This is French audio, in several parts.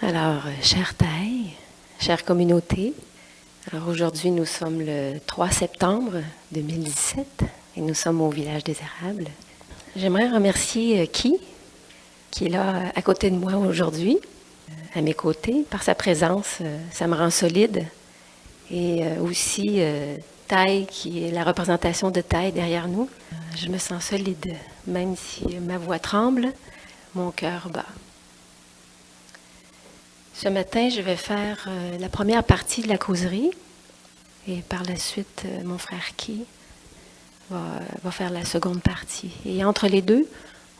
Alors, chère Taille, chère communauté, alors aujourd'hui nous sommes le 3 septembre 2017 et nous sommes au village des Érables. J'aimerais remercier qui est là à côté de moi aujourd'hui, à mes côtés. Par sa présence, ça me rend solide. Et aussi Taille, qui est la représentation de Taille derrière nous. Je me sens solide, même si ma voix tremble, mon cœur bat. Ce matin, je vais faire la première partie de la causerie et par la suite, mon frère Ki va faire la seconde partie. Et entre les deux,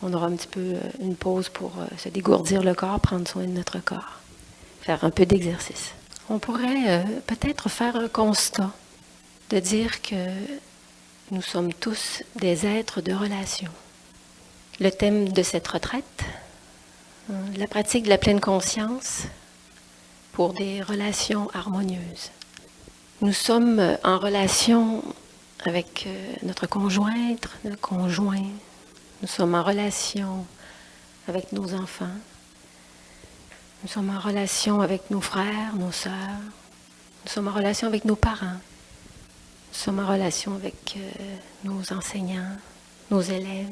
on aura un petit peu une pause pour se dégourdir le corps, prendre soin de notre corps, faire un peu d'exercice. On pourrait peut-être faire un constat, de dire que nous sommes tous des êtres de relation. Le thème de cette retraite, la pratique de la pleine conscience, pour des relations harmonieuses. Nous sommes en relation avec notre conjointe, notre conjoint. Nous sommes en relation avec nos enfants. Nous sommes en relation avec nos frères, nos sœurs. Nous sommes en relation avec nos parents. Nous sommes en relation avec nos enseignants, nos élèves.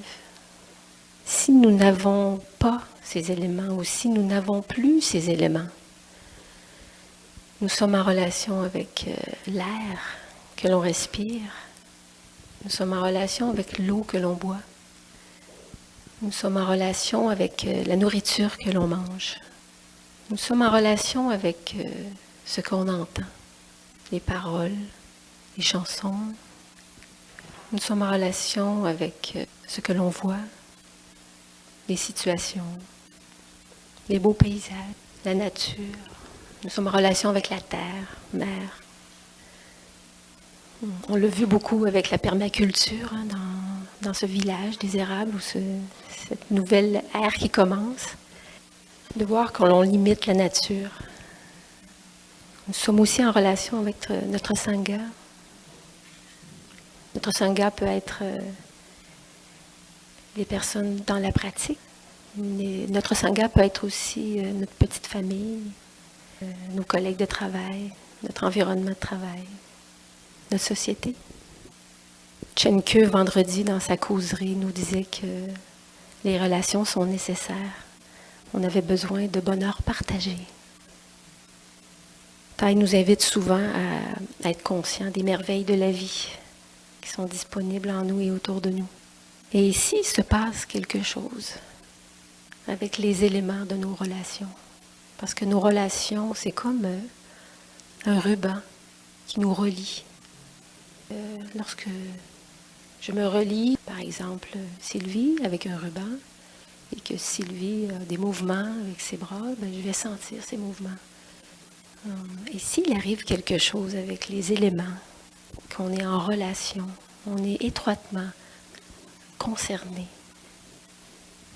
Si nous n'avons pas ces éléments ou si nous n'avons plus ces éléments, nous sommes en relation avec l'air que l'on respire. Nous sommes en relation avec l'eau que l'on boit. Nous sommes en relation avec la nourriture que l'on mange. Nous sommes en relation avec ce qu'on entend, les paroles, les chansons. Nous sommes en relation avec ce que l'on voit, les situations, les beaux paysages, la nature. Nous sommes en relation avec la terre, mer. On l'a vu beaucoup avec la permaculture dans ce village des Érables, ou cette nouvelle ère qui commence, de voir qu'on l'on limite la nature. Nous sommes aussi en relation avec notre Sangha. Notre Sangha peut être les personnes dans la pratique. Notre Sangha peut être aussi notre petite famille, nos collègues de travail, notre environnement de travail, notre société. Chenkeu, vendredi, dans sa causerie, nous disait que les relations sont nécessaires. On avait besoin de bonheur partagé. Taille nous invite souvent à être conscients des merveilles de la vie qui sont disponibles en nous et autour de nous. Et ici, il se passe quelque chose avec les éléments de nos relations. Parce que nos relations, c'est comme un ruban qui nous relie. Lorsque je me relie, par exemple, Sylvie avec un ruban, et que Sylvie a des mouvements avec ses bras, je vais sentir ces mouvements. Et s'il arrive quelque chose avec les éléments, qu'on est en relation, on est étroitement concerné.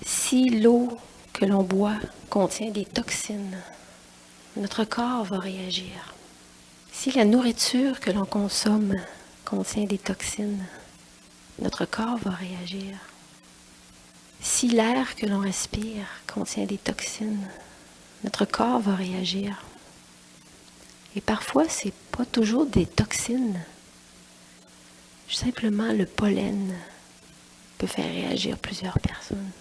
Si l'eau que l'on boit contient des toxines, notre corps va réagir. Si la nourriture que l'on consomme contient des toxines, notre corps va réagir. Si l'air que l'on respire contient des toxines, notre corps va réagir. Et parfois, ce n'est pas toujours des toxines. Simplement, le pollen peut faire réagir plusieurs personnes.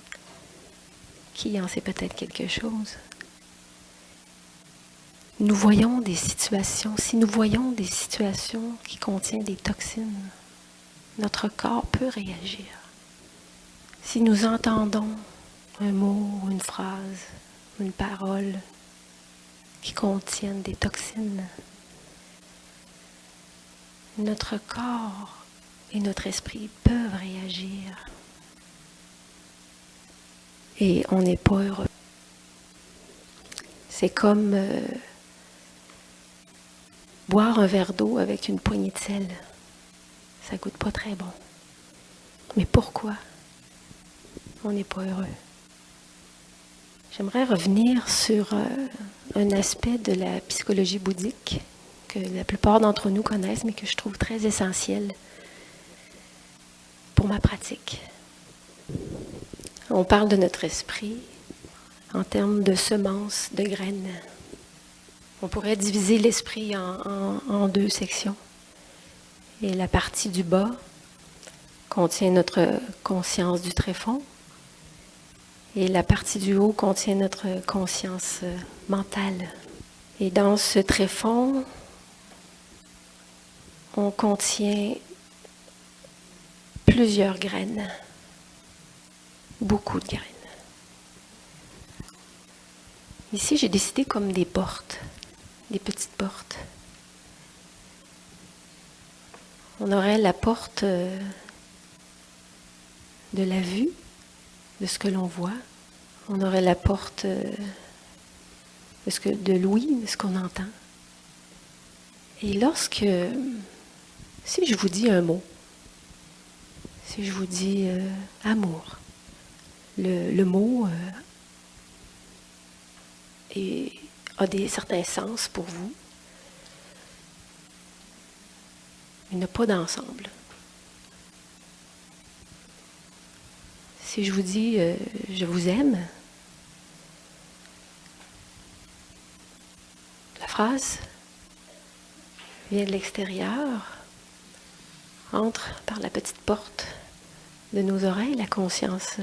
Qui en sait peut-être quelque chose? Nous voyons des situations, si nous voyons des situations qui contiennent des toxines, notre corps peut réagir. Si nous entendons un mot, une phrase, une parole qui contiennent des toxines, notre corps et notre esprit peuvent réagir. Et on n'est pas heureux. C'est comme boire un verre d'eau avec une poignée de sel. Ça goûte pas très bon. Mais pourquoi on n'est pas heureux? J'aimerais revenir sur un aspect de la psychologie bouddhique que la plupart d'entre nous connaissent, mais que je trouve très essentiel pour ma pratique. On parle de notre esprit, en termes de semences, de graines. On pourrait diviser l'esprit en deux sections. Et la partie du bas contient notre conscience du tréfonds. Et la partie du haut contient notre conscience mentale. Et dans ce tréfonds, on contient plusieurs graines, beaucoup de graines. Ici, j'ai décidé comme des portes, des petites portes. On aurait la porte de la vue, de ce que l'on voit. On aurait la porte de l'ouïe, de ce qu'on entend. Et si je vous dis un mot, si je vous dis amour, le mot a certains sens pour vous. Il n'a pas d'ensemble. Si je vous dis je vous aime, la phrase vient de l'extérieur, entre par la petite porte de nos oreilles, la conscience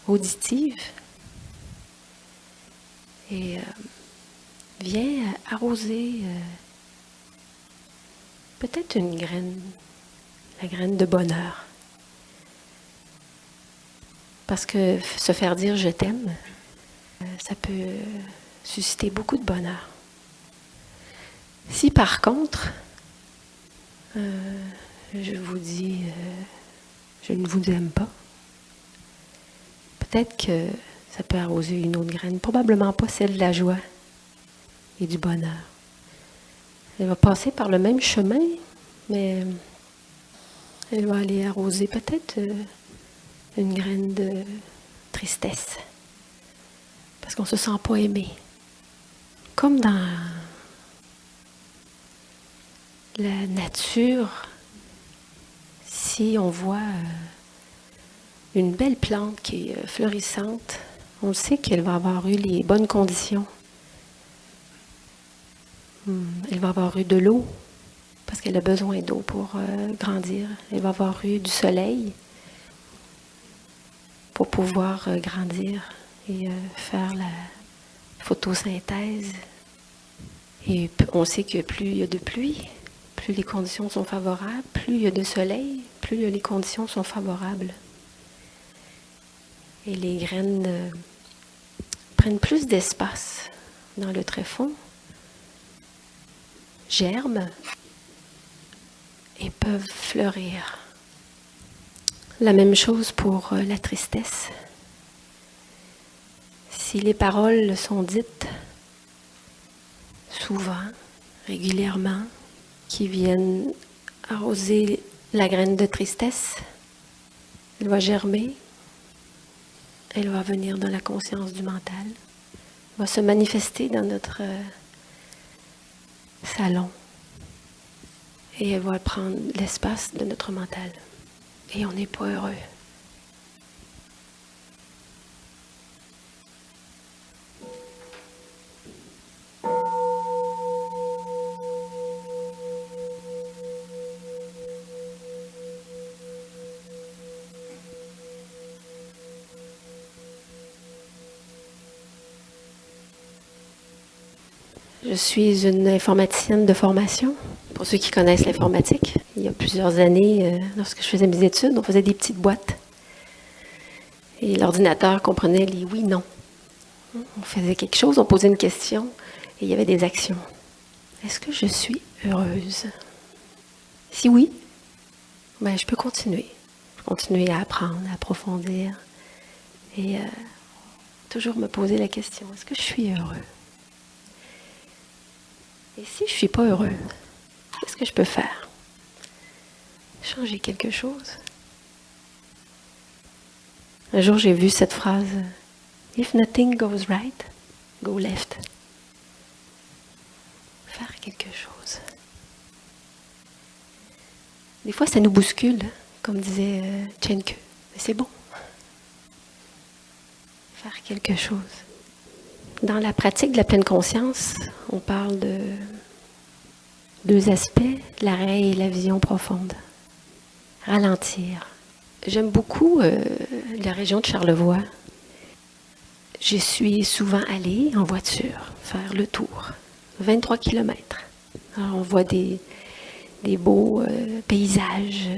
auditive, et vient arroser peut-être une graine, la graine de bonheur. Parce que se faire dire je t'aime, ça peut susciter beaucoup de bonheur. Si par contre, je vous dis je ne vous aime pas, peut-être que ça peut arroser une autre graine, probablement pas celle de la joie et du bonheur. Elle va passer par le même chemin, mais elle va aller arroser peut-être une graine de tristesse, parce qu'on ne se sent pas aimé. Comme dans la nature, si on voit une belle plante qui est fleurissante, on sait qu'elle va avoir eu les bonnes conditions. Elle va avoir eu de l'eau, parce qu'elle a besoin d'eau pour grandir. Elle va avoir eu du soleil pour pouvoir grandir et faire la photosynthèse. Et on sait que plus il y a de pluie, plus les conditions sont favorables, plus il y a de soleil, plus les conditions sont favorables. Et les graines prennent plus d'espace dans le tréfonds, germent et peuvent fleurir. La même chose pour la tristesse. Si les paroles sont dites souvent, régulièrement, qui viennent arroser la graine de tristesse, elle va germer, elle va venir dans la conscience du mental, va se manifester dans notre salon et elle va prendre l'espace de notre mental. Et on n'est pas heureux. Je suis une informaticienne de formation. Pour ceux qui connaissent l'informatique, il y a plusieurs années, lorsque je faisais mes études, on faisait des petites boîtes. Et l'ordinateur comprenait les oui, non. On faisait quelque chose, on posait une question et il y avait des actions. Est-ce que je suis heureuse? Si oui, ben, je peux continuer. Je peux continuer à apprendre, à approfondir et toujours me poser la question, est-ce que je suis heureux? Et si je ne suis pas heureux, qu'est-ce que je peux faire? Changer quelque chose? Un jour, j'ai vu cette phrase, « If nothing goes right, go left ». Faire quelque chose. Des fois, ça nous bouscule, comme disait Chenke, mais c'est bon. faire quelque chose. Dans la pratique de la pleine conscience, on parle de deux aspects, l'arrêt et la vision profonde. Ralentir. J'aime beaucoup la région de Charlevoix. Je suis souvent allée en voiture faire le tour, 23 kilomètres. Alors, on voit des beaux paysages,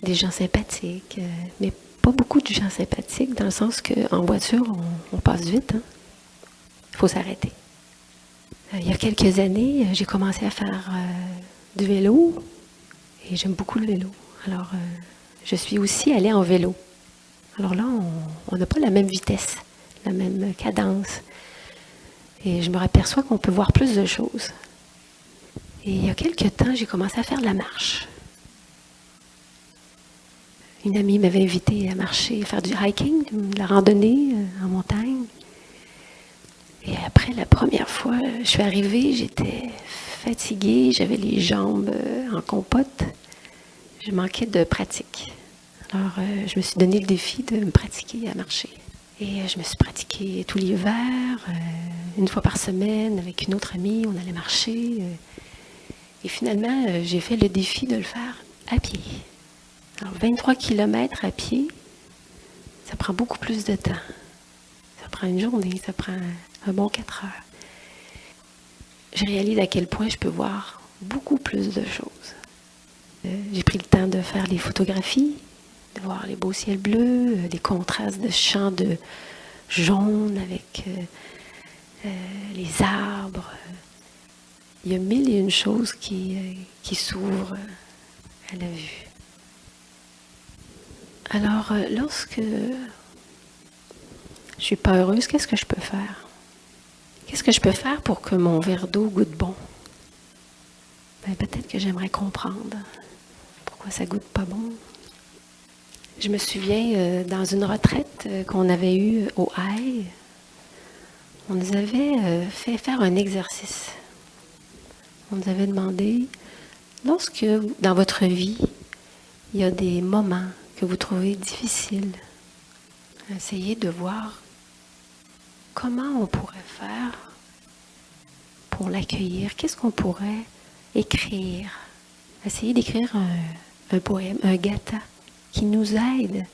des gens sympathiques, mais pas beaucoup de gens sympathiques, dans le sens qu'en voiture, on passe vite. Hein? Il faut s'arrêter. Il y a quelques années, j'ai commencé à faire du vélo et j'aime beaucoup le vélo. Alors, je suis aussi allée en vélo. Alors là, on n'a pas la même vitesse, la même cadence. Et je me aperçois qu'on peut voir plus de choses. Et il y a quelques temps, j'ai commencé à faire de la marche. Une amie m'avait invitée à marcher, faire du hiking, de la randonnée en montagne. Et après la première fois, je suis arrivée, j'étais fatiguée, j'avais les jambes en compote. Je manquais de pratique. Alors, je me suis donné le défi de me pratiquer à marcher. Et je me suis pratiquée tout l'hiver, une fois par semaine, avec une autre amie, on allait marcher. Et finalement, j'ai fait le défi de le faire à pied. Alors, 23 kilomètres à pied, ça prend beaucoup plus de temps. Ça prend une journée, ça prend un bon 4 heures. Je réalise à quel point je peux voir beaucoup plus de choses. J'ai pris le temps de faire les photographies, de voir les beaux ciels bleus, les contrastes de champs de jaune avec les arbres. Il y a mille et une choses qui s'ouvrent à la vue. Alors, lorsque je suis pas heureuse, qu'est-ce que je peux faire? Qu'est-ce que je peux faire pour que mon verre d'eau goûte bon? Peut-être que j'aimerais comprendre pourquoi ça goûte pas bon. Je me souviens, dans une retraite qu'on avait eue au Haï, on nous avait fait faire un exercice. On nous avait demandé, lorsque dans votre vie, il y a des moments que vous trouvez difficiles, essayez de voir comment on pourrait faire pour l'accueillir. Qu'est-ce qu'on pourrait écrire? Essayez d'écrire un poème, un gatha, qui nous aide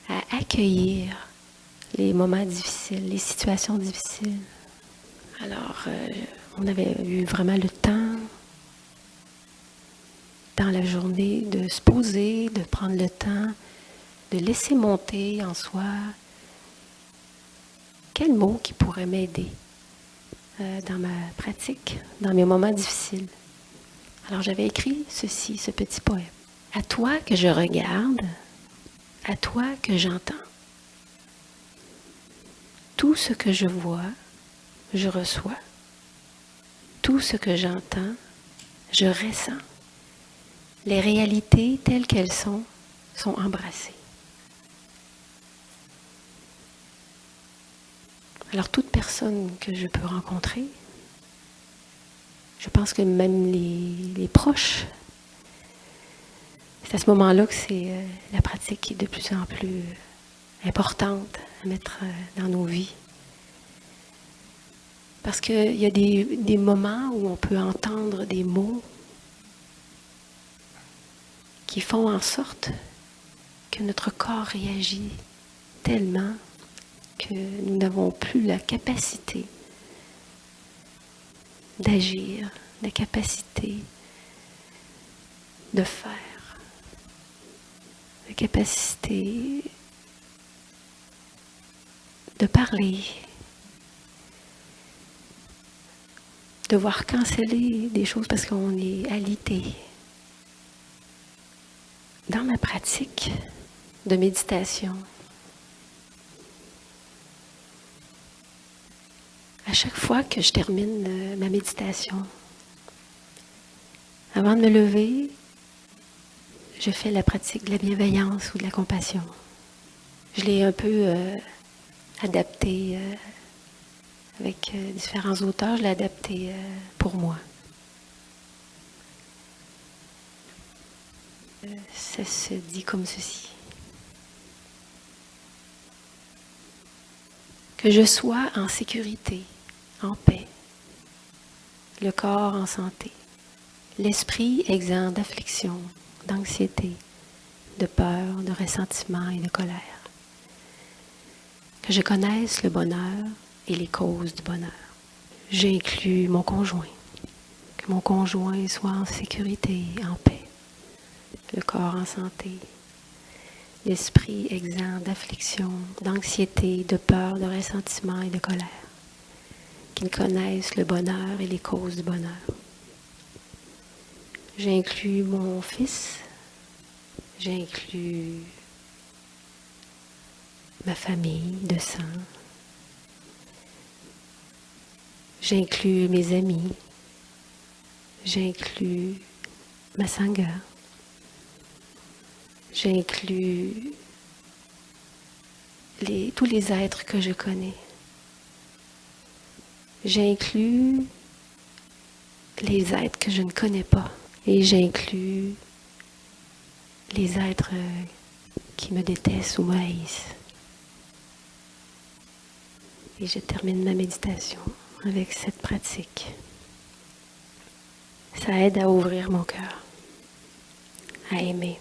à accueillir les moments difficiles, les situations difficiles. Alors, on avait eu vraiment le temps dans la journée de se poser, de prendre le temps, de laisser monter en soi quel mot qui pourrait m'aider dans ma pratique, dans mes moments difficiles. Alors j'avais écrit ceci, ce petit poème. À toi que je regarde, à toi que j'entends. Tout ce que je vois, je reçois. Tout ce que j'entends, je ressens. Les réalités telles qu'elles sont embrassées. Alors toute personne que je peux rencontrer, je pense que même les proches, c'est à ce moment-là que c'est la pratique qui est de plus en plus importante à mettre dans nos vies. Parce qu'il y a des moments où on peut entendre des mots qui font en sorte que notre corps réagit tellement que nous n'avons plus la capacité d'agir, la capacité de faire, la capacité de parler, de voir canceller des choses parce qu'on est alité. Dans ma pratique de méditation, à chaque fois que je termine ma méditation, avant de me lever, je fais la pratique de la bienveillance ou de la compassion. Je l'ai un peu adapté avec différents auteurs, je l'ai adapté pour moi. Ça se dit comme ceci. Que je sois en sécurité, en paix, le corps en santé, l'esprit exempt d'affliction, d'anxiété, de peur, de ressentiment et de colère. Que je connaisse le bonheur et les causes du bonheur. J'inclus mon conjoint. Que mon conjoint soit en sécurité, en paix, le corps en santé, l'esprit exempt d'affliction, d'anxiété, de peur, de ressentiment et de colère. Qu'il connaisse le bonheur et les causes du bonheur. J'inclus mon fils, j'inclus ma famille de sang, j'inclus mes amis, j'inclus ma sangha, j'inclus tous les êtres que je connais. J'inclus les êtres que je ne connais pas et j'inclus les êtres qui me détestent ou me haïssent. Et je termine ma méditation avec cette pratique. Ça aide à ouvrir mon cœur, à aimer.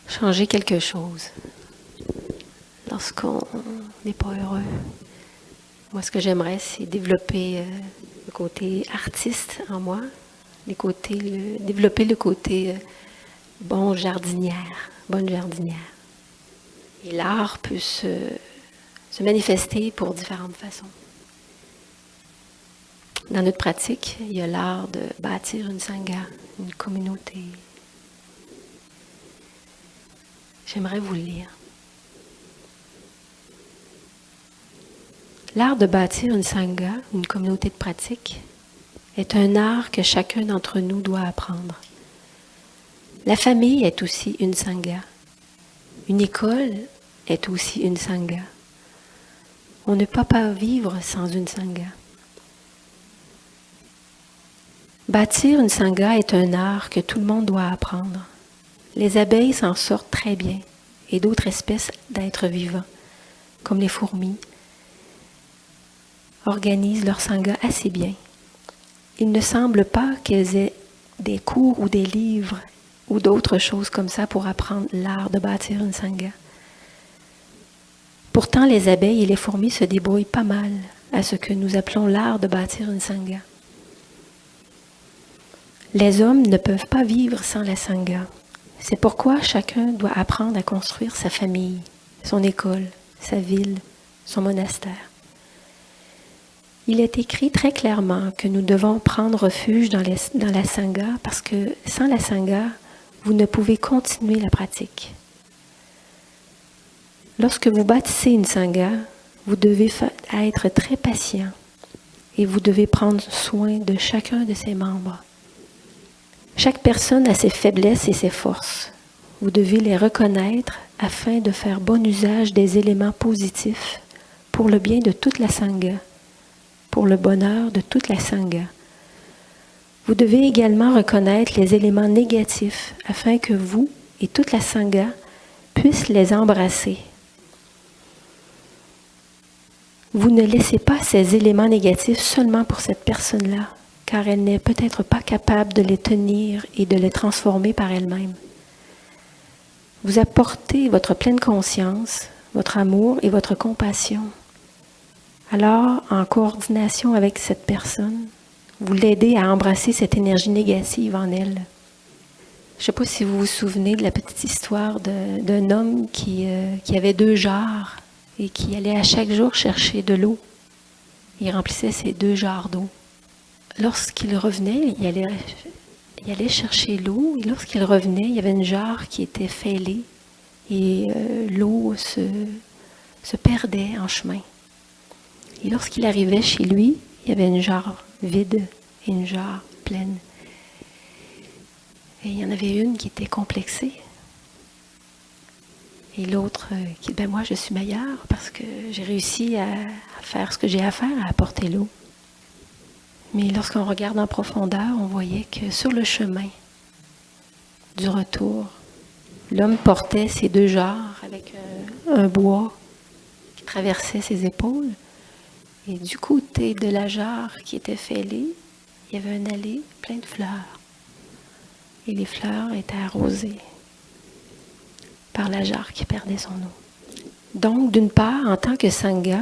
Changer quelque chose. Lorsqu'on n'est pas heureux, moi ce que j'aimerais c'est développer le côté artiste en moi, développer le côté bonne jardinière. Et l'art peut se manifester pour différentes façons. Dans notre pratique, il y a l'art de bâtir une sangha, une communauté. J'aimerais vous le lire. L'art de bâtir une sangha, une communauté de pratique, est un art que chacun d'entre nous doit apprendre. La famille est aussi une sangha. Une école est aussi une sangha. On ne peut pas vivre sans une sangha. Bâtir une sangha est un art que tout le monde doit apprendre. Les abeilles s'en sortent très bien, et d'autres espèces d'êtres vivants, comme les fourmis, organisent leur sangha assez bien. Il ne semble pas qu'elles aient des cours ou des livres ou d'autres choses comme ça pour apprendre l'art de bâtir une sangha. Pourtant, les abeilles et les fourmis se débrouillent pas mal à ce que nous appelons l'art de bâtir une sangha. Les hommes ne peuvent pas vivre sans la sangha. C'est pourquoi chacun doit apprendre à construire sa famille, son école, sa ville, son monastère. Il est écrit très clairement que nous devons prendre refuge dans la sangha parce que sans la sangha, vous ne pouvez continuer la pratique. Lorsque vous bâtissez une sangha, vous devez être très patient et vous devez prendre soin de chacun de ses membres. Chaque personne a ses faiblesses et ses forces. Vous devez les reconnaître afin de faire bon usage des éléments positifs pour le bien de toute la sangha, pour le bonheur de toute la sangha. Vous devez également reconnaître les éléments négatifs afin que vous et toute la sangha puissent les embrasser. Vous ne laissez pas ces éléments négatifs seulement pour cette personne-là, car elle n'est peut-être pas capable de les tenir et de les transformer par elle-même. Vous apportez votre pleine conscience, votre amour et votre compassion. Alors, en coordination avec cette personne, vous l'aidez à embrasser cette énergie négative en elle. Je ne sais pas si vous vous souvenez de la petite histoire d'un homme qui avait 2 jarres et qui allait à chaque jour chercher de l'eau. Il remplissait ses 2 jarres d'eau. Lorsqu'il revenait, il allait chercher l'eau et lorsqu'il revenait, il y avait une jarre qui était fêlée et l'eau se perdait en chemin. Et lorsqu'il arrivait chez lui, il y avait une jarre vide et une jarre pleine. Et il y en avait une qui était complexée. Et l'autre qui dit, moi je suis meilleure parce que j'ai réussi à faire ce que j'ai à faire, à apporter l'eau. Mais lorsqu'on regarde en profondeur, on voyait que sur le chemin du retour, l'homme portait ses 2 jarres avec un bois qui traversait ses épaules. Et du côté de la jarre qui était fêlée, il y avait une allée pleine de fleurs. Et les fleurs étaient arrosées par la jarre qui perdait son eau. Donc, d'une part, en tant que Sangha,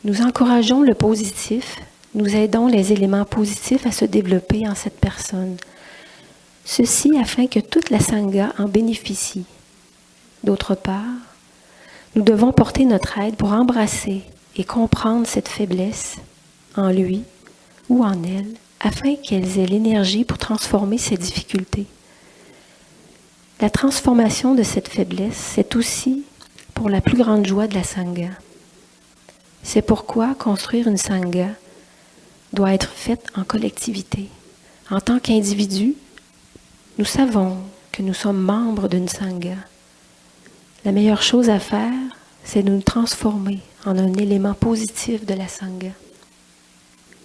nous encourageons le positif, nous aidons les éléments positifs à se développer en cette personne. Ceci afin que toute la Sangha en bénéficie. D'autre part, nous devons porter notre aide pour embrasser et comprendre cette faiblesse en lui ou en elle, afin qu'elles aient l'énergie pour transformer ces difficultés. La transformation de cette faiblesse, c'est aussi pour la plus grande joie de la Sangha. C'est pourquoi construire une Sangha doit être faite en collectivité. En tant qu'individu, nous savons que nous sommes membres d'une Sangha. La meilleure chose à faire, c'est de nous transformer en un élément positif de la Sangha.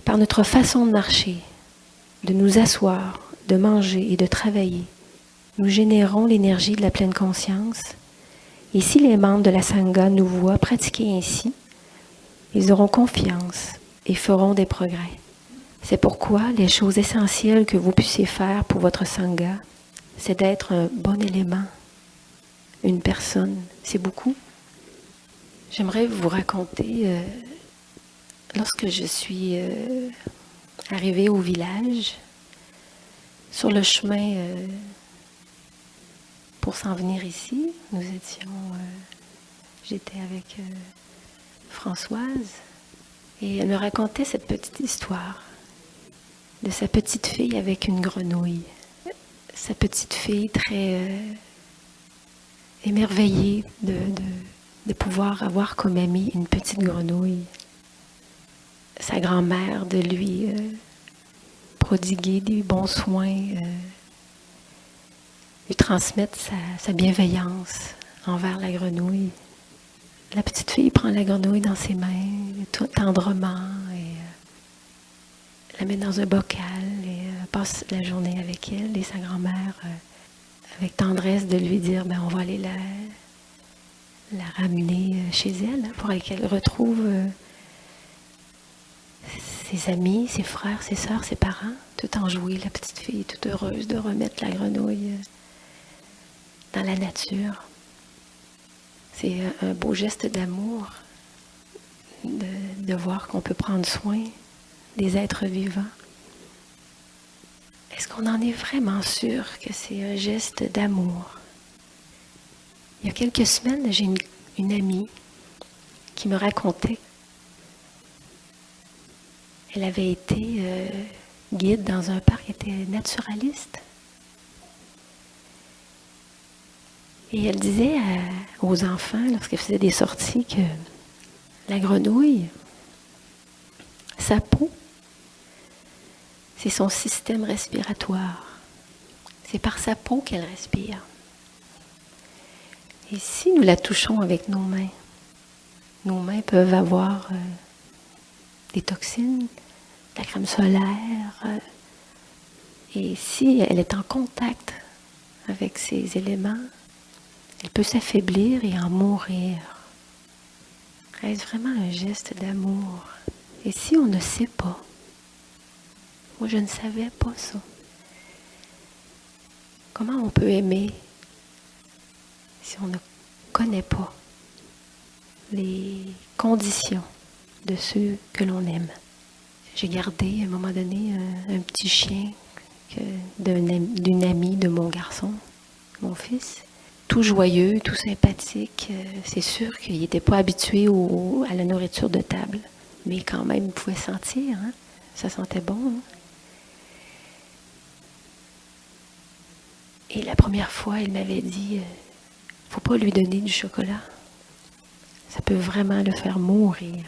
Par notre façon de marcher, de nous asseoir, de manger et de travailler, nous générons l'énergie de la pleine conscience. Et si les membres de la Sangha nous voient pratiquer ainsi, ils auront confiance et feront des progrès. C'est pourquoi les choses essentielles que vous puissiez faire pour votre Sangha, c'est d'être un bon élément, une personne. C'est beaucoup. J'aimerais vous raconter, lorsque je suis arrivée au village, sur le chemin pour s'en venir ici, j'étais avec Françoise, et elle me racontait cette petite histoire de sa petite fille avec une grenouille. Sa petite fille très émerveillée de pouvoir avoir comme amie une petite grenouille. Sa grand-mère de lui prodiguer des bons soins, lui transmettre sa bienveillance envers la grenouille. La petite fille prend la grenouille dans ses mains, tout tendrement, et la met dans un bocal et passe la journée avec elle. Et sa grand-mère, avec tendresse, de lui dire on va aller la ramener chez elle pour qu'elle retrouve ses amis, ses frères, ses sœurs, ses parents, tout enjouée, la petite fille, toute heureuse de remettre la grenouille dans la nature. C'est un beau geste d'amour de voir qu'on peut prendre soin des êtres vivants. Est-ce qu'on en est vraiment sûr que c'est un geste d'amour? Il y a quelques semaines, j'ai une amie qui me racontait. Elle avait été guide dans un parc, elle était naturaliste. Et elle disait aux enfants, lorsqu'elle faisait des sorties, que la grenouille, sa peau, c'est son système respiratoire. C'est par sa peau qu'elle respire. Et si nous la touchons avec nos mains peuvent avoir des toxines, de la crème solaire. Et si elle est en contact avec ces éléments, elle peut s'affaiblir et en mourir. Est-ce vraiment un geste d'amour? Et si on ne sait pas? Moi, je ne savais pas ça. Comment on peut aimer si on ne connaît pas les conditions de ceux que l'on aime? J'ai gardé à un moment donné un petit chien d'une amie de mon garçon, mon fils. Tout joyeux, tout sympathique. C'est sûr qu'il n'était pas habitué à la nourriture de table. Mais quand même, il pouvait sentir. Hein? Ça sentait bon. Hein? Et la première fois, il m'avait dit, faut pas lui donner du chocolat. Ça peut vraiment le faire mourir.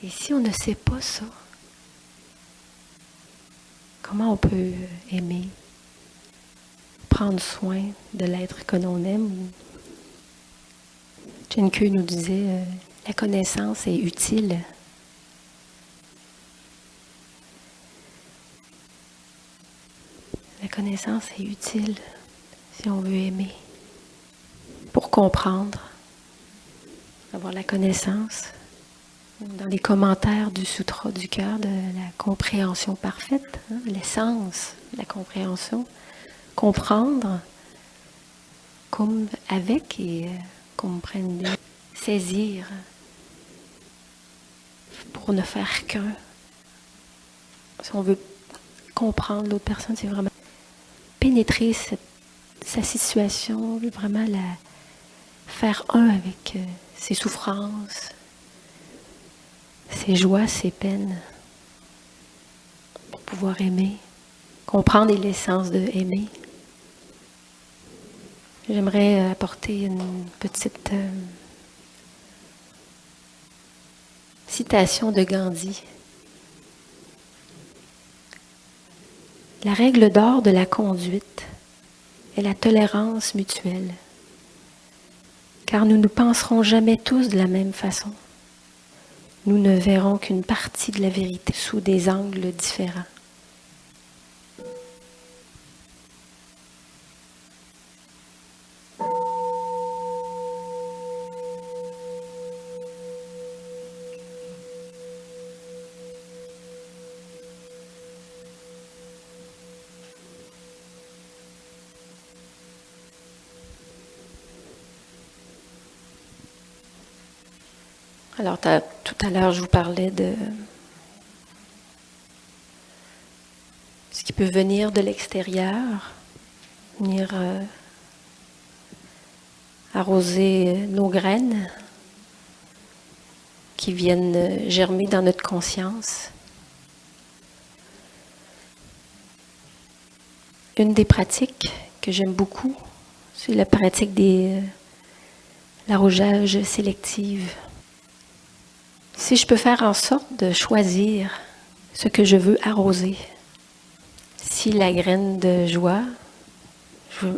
Et si on ne sait pas ça, comment on peut aimer, prendre soin de l'être que l'on aime? Chen Kyu nous disait, la connaissance est utile, connaissance est utile si on veut aimer. Pour comprendre, avoir la connaissance. Dans les commentaires du Sutra du cœur de la compréhension parfaite, l'essence de la compréhension, comprendre comme avec et comprendre, saisir pour ne faire qu'un. Si on veut comprendre l'autre personne, c'est vraiment pénétrer sa situation, vraiment faire un avec ses souffrances, ses joies, ses peines, pour pouvoir aimer. Comprendre l'essence de aimer. J'aimerais apporter une petite citation de Gandhi. La règle d'or de la conduite est la tolérance mutuelle, car nous ne penserons jamais tous de la même façon. Nous ne verrons qu'une partie de la vérité sous des angles différents. Alors, tout à l'heure, je vous parlais de ce qui peut venir de l'extérieur, venir arroser nos graines qui viennent germer dans notre conscience. Une des pratiques que j'aime beaucoup, c'est la pratique de l'arrosage sélectif. Si je peux faire en sorte de choisir ce que je veux arroser, si la graine de joie,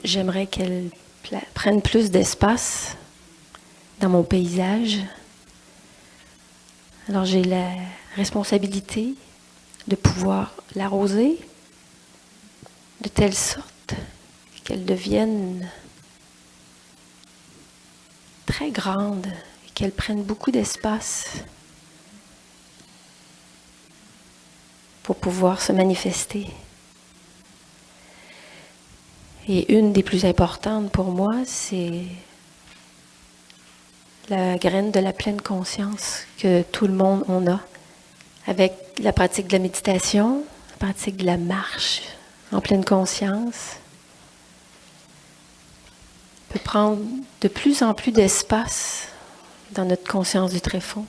j'aimerais qu'elle prenne plus d'espace dans mon paysage, alors j'ai la responsabilité de pouvoir l'arroser de telle sorte qu'elle devienne très grande et qu'elle prenne beaucoup d'espace pour pouvoir se manifester. Et une des plus importantes pour moi, c'est la graine de la pleine conscience que tout le monde en a, avec la pratique de la méditation, la pratique de la marche en pleine conscience, peut prendre de plus en plus d'espace dans notre conscience du tréfonds,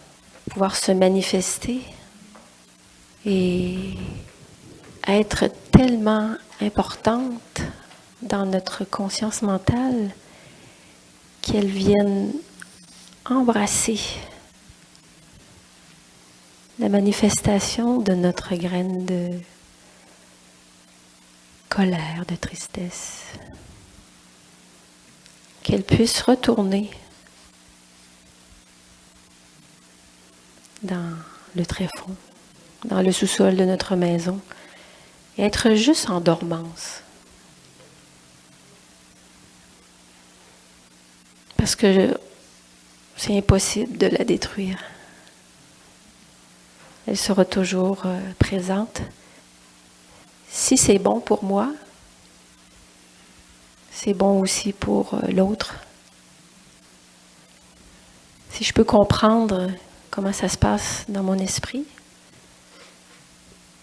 pouvoir se manifester et être tellement importante dans notre conscience mentale qu'elle vienne embrasser la manifestation de notre graine de colère, de tristesse, qu'elle puisse retourner dans le tréfonds, dans le sous-sol de notre maison, et être juste en dormance. Parce que c'est impossible de la détruire. Elle sera toujours présente. Si c'est bon pour moi, c'est bon aussi pour l'autre. Si je peux comprendre comment ça se passe dans mon esprit,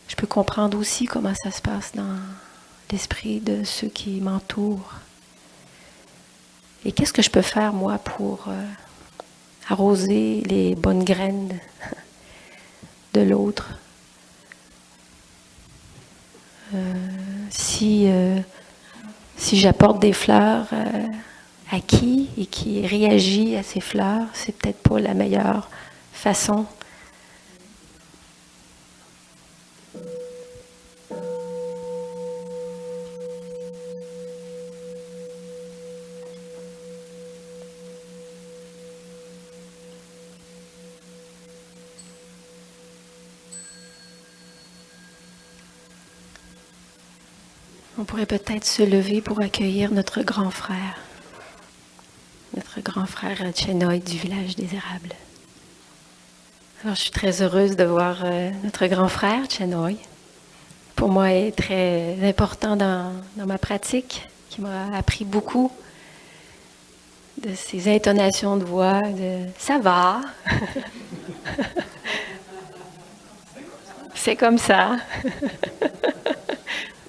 je peux comprendre aussi comment ça se passe dans l'esprit de ceux qui m'entourent. Et qu'est-ce que je peux faire, moi, pour arroser les bonnes graines de l'autre? Si j'apporte des fleurs à qui et qui réagit à ces fleurs, c'est peut-être pas la meilleure façon. on pourrait peut-être se lever pour accueillir notre grand frère Chenoy du village des Érables. Alors, je suis très heureuse de voir notre grand frère Chenoy. Pour moi, il est très important dans ma pratique, qui m'a appris beaucoup de ses intonations de voix, de « ça va ». C'est comme ça.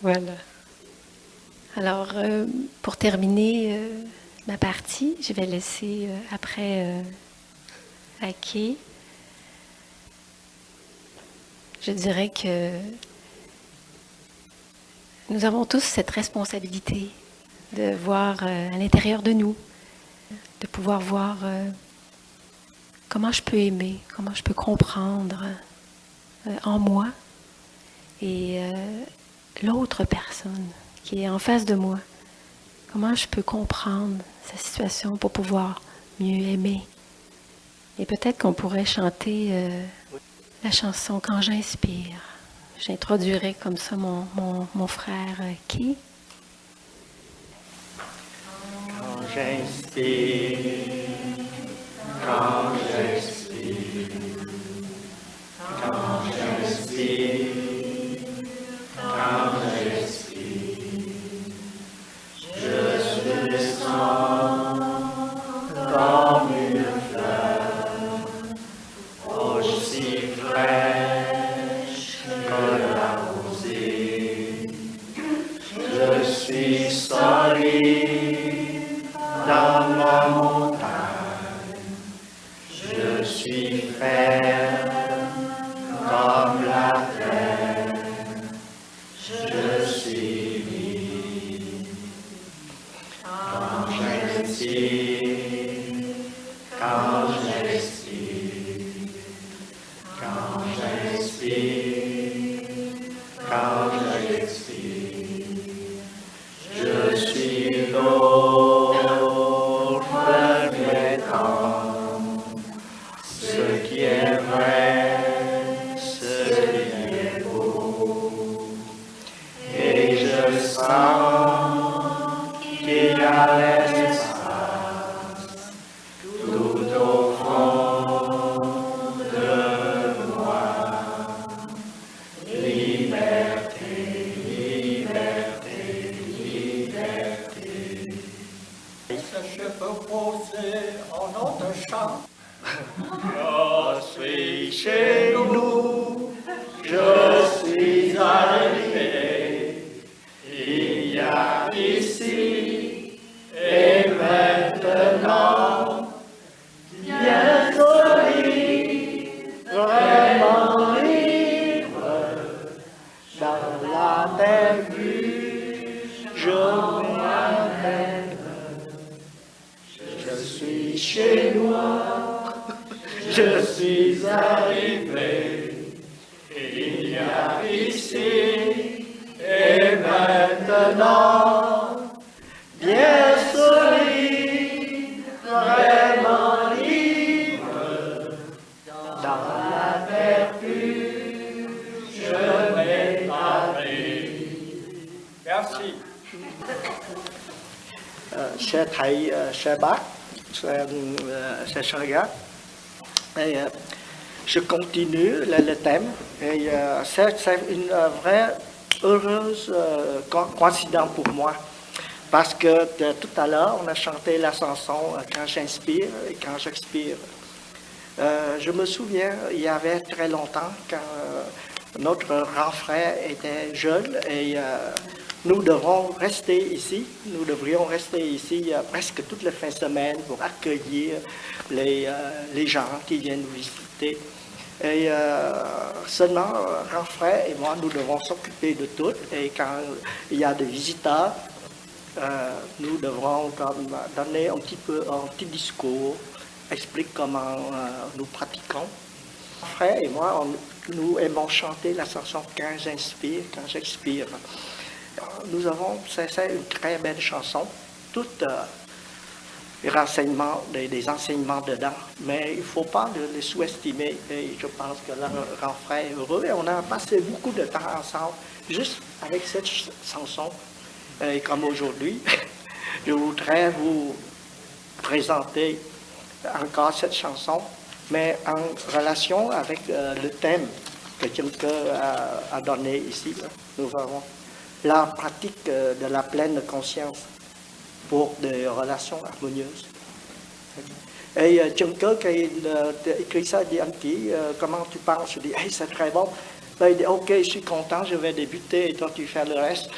Voilà. Alors, pour terminer ma partie, je vais laisser après Aki. Je dirais que nous avons tous cette responsabilité de voir à l'intérieur de nous, de pouvoir voir comment je peux aimer, comment je peux comprendre en moi et l'autre personne qui est en face de moi. Comment je peux comprendre sa situation pour pouvoir mieux aimer. Et peut-être qu'on pourrait chanter la chanson « Quand j'inspire ». J'introduirai comme ça mon frère Ki. Quand j'inspire, quand j'expire, quand j'inspire, quand j'expire, je me sens comme une fleur, aussi fraîche que la rosée. Je suis solide dans ma montagne, je suis ferme comme la terre, je suis vide. Quand j'inspire, quand j'expire, quand j'inspire, quand j'expire, je suis l'autre regrettant ce qui est vrai, ce qui est beau. Et je sens qu'il y a l'espace tout au fond de moi. Liberté, liberté, liberté. Est-ce que je peux poser un autre chant? Je suis chez nous, je suis arrivé, il y a ici et maintenant, bien solide, vraiment libre, dans la terre vue, je m'amène, je suis chez moi, je suis arrivé, il y a ici et maintenant, bien solide, vraiment libre, dans la terre pure, je vais parler. Merci. Sẽ thầy sẽ bác sẽ regarde et je continue le thème et c'est une vraie heureuse coïncidence pour moi parce que tout à l'heure on a chanté la chanson Quand j'inspire et quand j'expire. Je me souviens il y avait très longtemps quand notre grand frère était jeune et nous devrions rester ici presque toutes les fins de semaine pour accueillir les gens qui viennent nous visiter. Et seulement, grand frère et moi, nous devons s'occuper de tout. Et quand il y a des visiteurs, nous devrons donner un petit discours, expliquer comment nous pratiquons. Mon frère et moi, nous aimons chanter la chanson Quand j'inspire, quand j'expire. Nous avons, c'est une très belle chanson, toutes les renseignements, des enseignements dedans, mais il ne faut pas les sous-estimer. Et je pense que là, le grand frère est heureux et on a passé beaucoup de temps ensemble, juste avec cette chanson Et comme aujourd'hui, je voudrais vous présenter encore cette chanson, mais en relation avec le thème que Chimke a donné ici. Nous avons la pratique de la pleine conscience pour des relations harmonieuses. Et Chimke, quand il a écrit ça, il dit, Anki, comment tu penses? Je dis, hey, c'est très bon. Ben, il dit, ok, je suis content, je vais débuter et toi tu fais le reste.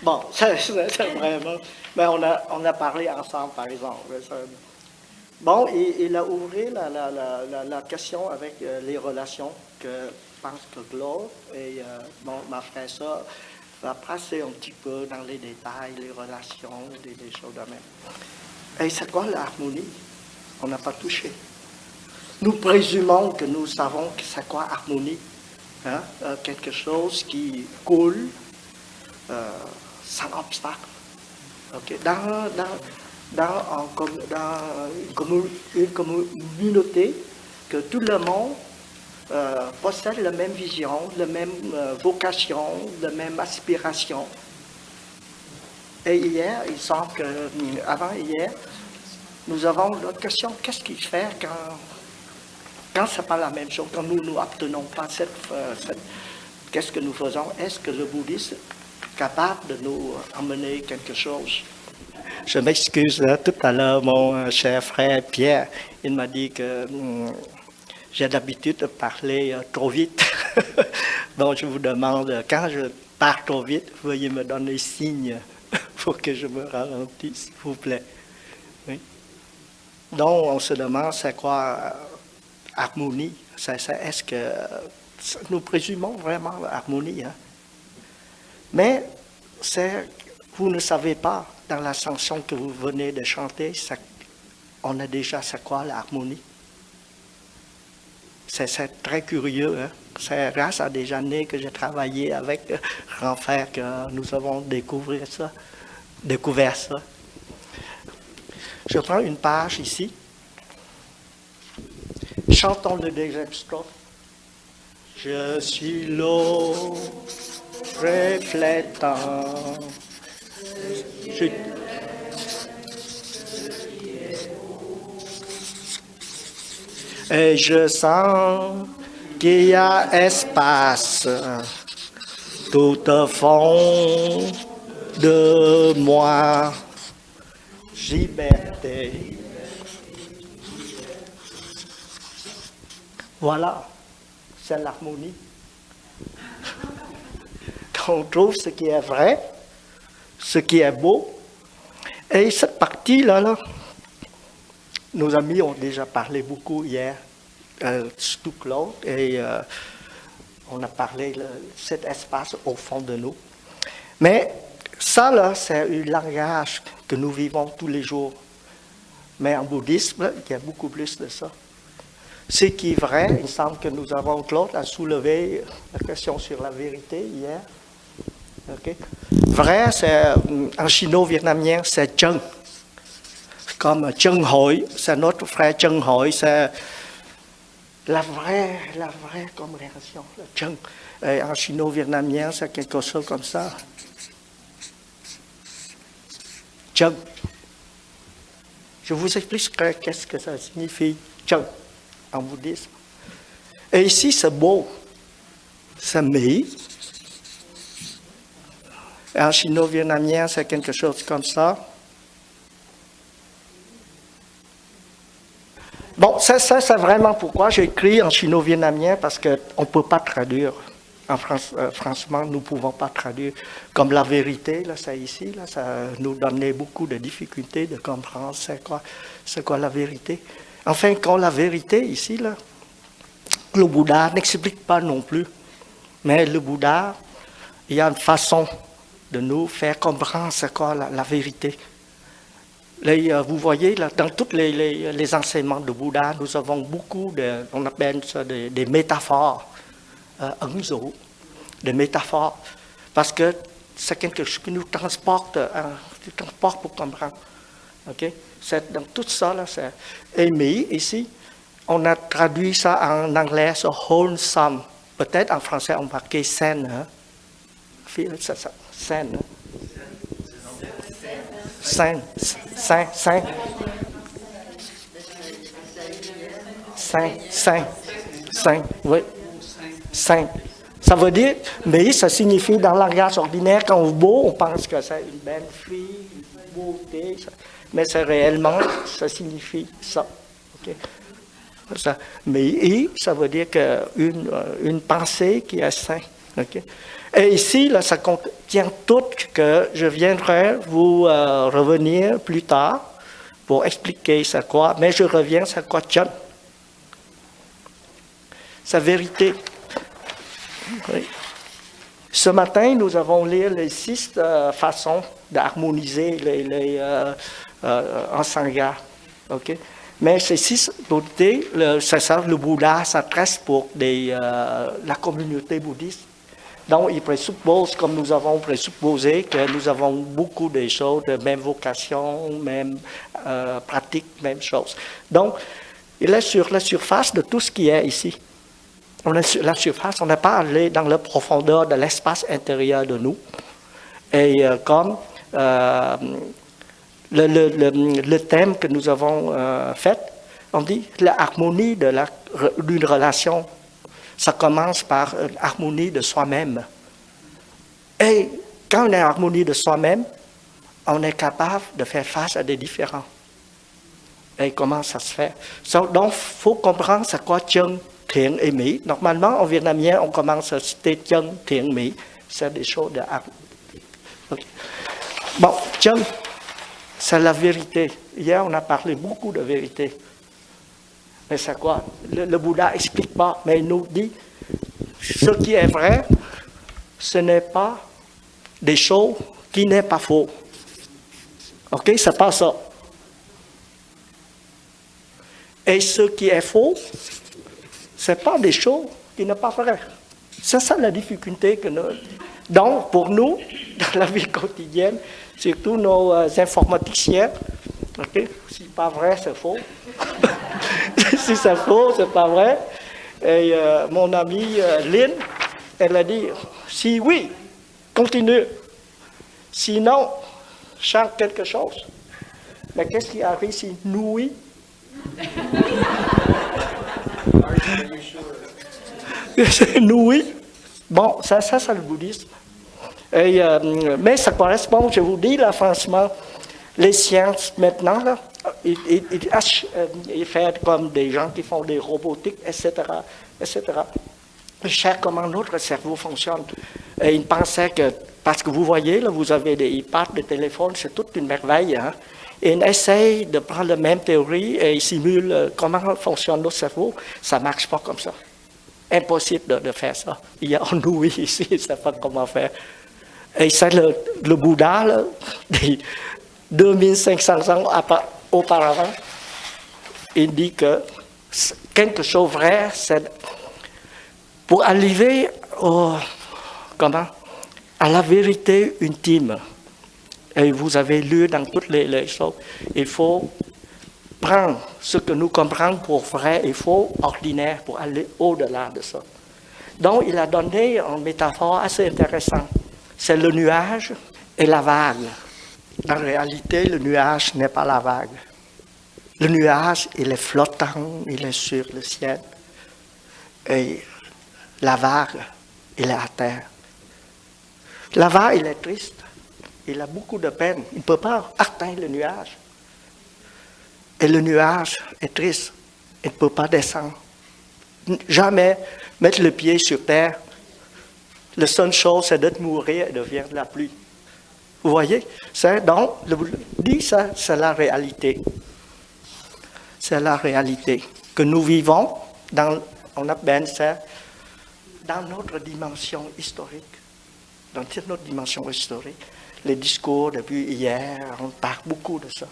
Bon, c'est vraiment... Mais on a parlé ensemble, par exemple. Bon, il a ouvert la question avec les relations que pense que Claude et ma frère ça va passer un petit peu dans les détails, les relations, des choses de même. Et c'est quoi l'harmonie? On n'a pas touché. Nous présumons que nous savons que c'est quoi harmonie. Hein? Quelque chose qui coule sans obstacle. Okay. Dans une communauté, que tout le monde possède la même vision, la même vocation, la même aspiration. Et hier, il semble que, avant hier, nous avons l'autre question, qu'est-ce qu'il fait quand ce n'est pas la même chose, quand nous n'obtenons pas qu'est-ce que nous faisons? Est-ce que le bouddhisme est capable de nous emmener quelque chose? Je m'excuse, tout à l'heure, mon cher frère Pierre, il m'a dit que j'ai l'habitude de parler trop vite. Donc je vous demande, quand je pars trop vite, veuillez me donner signe pour que je me ralentisse, s'il vous plaît. Oui. Donc on se demande, c'est quoi harmonie? Est-ce que nous présumons vraiment l'harmonie? Hein? Mais vous ne savez pas, dans la chanson que vous venez de chanter, on a déjà c'est quoi l'harmonie? C'est très curieux. Hein? C'est grâce à des années que j'ai travaillé avec grand frère que nous avons découvert ça. Je prends une page ici. Chantons le deuxième strophe. Je suis l'eau reflétant. Et je sens qu'il y a espace tout au fond de moi. Liberté. Voilà, c'est l'harmonie. Quand on trouve ce qui est vrai, ce qui est beau, et cette partie-là, nos amis ont déjà parlé beaucoup hier, surtout Claude, et on a parlé de cet espace au fond de nous. Mais ça, là, c'est un langage que nous vivons tous les jours. Mais en bouddhisme, il y a beaucoup plus de ça. Ce qui est vrai, il semble que nous avons, Claude a soulevé la question sur la vérité hier. Okay. Vrai, c'est en chino-vietnamien, c'est chân. Comme chân hội, c'est notre frère chân hội, c'est la vraie commémoration, le chân. Et en chino-vietnamien, c'est quelque chose comme ça. Chân. Je vous explique qu'est-ce que ça signifie, chân, en bouddhisme. Et ici, c'est beau, c'est mỹ. En chino-vietnamien, c'est quelque chose comme ça. Bon, ça c'est vraiment pourquoi j'ai écrit en chino-vietnamien, parce qu'on ne peut pas traduire. Franchement, nous ne pouvons pas traduire. Comme la vérité, là, c'est ici, là, ça nous donnait beaucoup de difficultés de comprendre c'est quoi la vérité. Enfin, quand la vérité, ici, là, le Bouddha n'explique pas non plus. Mais le Bouddha, il y a une façon de nous faire comprendre c'est quoi la vérité. Là, vous voyez, là, dans tous les enseignements de Bouddha, nous avons beaucoup on appelle ça des métaphores, des métaphores, parce que c'est quelque chose qui nous transporte pour comprendre. Okay? Dans tout ça, là, c'est aimer ici. On a traduit ça en anglais, so wholesome. Peut-être en français, on va marquer saine. Hein? signifie ça? Saint, hein? Saint, saint, saint. Saint, saint, saint, oui. Saint. Ça veut dire, mais ça signifie dans le langage ordinaire, quand on beau, on pense que c'est une belle fille, une beauté, ça. Mais c'est réellement, ça signifie ça. Okay? Ça. Mais ça veut dire une pensée qui est sainte. Okay? Et ici, là, ça contient tout que je viendrai vous revenir plus tard pour expliquer c'est quoi, mais je reviens, c'est quoi John? Sa vérité. Oui. Ce matin, nous avons lu les 6 façons d'harmoniser en sangha. Okay? Mais ces 6 beautés, c'est ça, le Bouddha s'adresse pour la communauté bouddhiste. Donc, il présuppose, comme nous avons présupposé, que nous avons beaucoup de choses, de même vocation, même pratique, même chose. Donc, il est sur la surface de tout ce qui est ici. On est sur la surface, on n'est pas allé dans la profondeur de l'espace intérieur de nous. Et comme le thème que nous avons fait, on dit l'harmonie d'une relation, ça commence par l'harmonie de soi-même. Et quand on est en harmonie de soi-même, on est capable de faire face à des différends. Et comment ça se fait? Donc, il faut comprendre c'est quoi Chân, Thiện et Mỹ. Normalement, en vietnamien, on commence à citer Chân, Thiện, Mỹ. C'est des choses de okay. Bon, Chân, c'est la vérité. Hier, on a parlé beaucoup de vérité. Mais c'est quoi? Le Bouddha n'explique pas, mais il nous dit ce qui est vrai, ce n'est pas des choses qui n'est pas faux. Ok? C'est pas ça. Et ce qui est faux, ce n'est pas des choses qui n'est pas vrai. C'est ça la difficulté que nous. Donc, pour nous, dans la vie quotidienne, surtout nos informaticiens, okay, si pas vrai, c'est faux. Si c'est faux, c'est pas vrai. Et mon amie Lynn, elle a dit, si oui, continue. Sinon, change quelque chose. Mais qu'est-ce qui arrive si nous oui? Nous oui. Bon, ça c'est le bouddhisme. Et, mais ça correspond, je vous dis là, franchement, les sciences maintenant, là, ils font comme des gens qui font des robotiques, etc., etc. Ils cherchent comment notre cerveau fonctionne. Et ils pensaient que, parce que vous voyez, là, vous avez des iPads, des téléphones, c'est toute une merveille. Hein? Et ils essayent de prendre la même théorie et ils simulent comment fonctionne notre cerveau. Ça ne marche pas comme ça. Impossible de faire ça. Il y a un nous ici, ils ne savent pas comment faire. Et c'est le Bouddha, là, 2500 ans auparavant, il dit que quelque chose de vrai, c'est pour arriver à la vérité intime. Et vous avez lu dans toutes les choses, il faut prendre ce que nous comprenons pour vrai et faux, ordinaire, pour aller au-delà de ça. Donc, il a donné une métaphore assez intéressante. C'est le nuage et la vague. En réalité, le nuage n'est pas la vague. Le nuage, il est flottant, il est sur le ciel. Et la vague, il est à terre. La vague, il est triste. Il a beaucoup de peine. Il ne peut pas atteindre le nuage. Et le nuage est triste. Il ne peut pas descendre. Jamais mettre le pied sur terre. La seule chose, c'est de mourir et de faire de la pluie. Vous voyez? Donc, dit ça, c'est la réalité. C'est la réalité que nous vivons, on appelle ça, dans notre dimension historique. Dans notre dimension historique. Les discours depuis hier, on parle beaucoup de ça.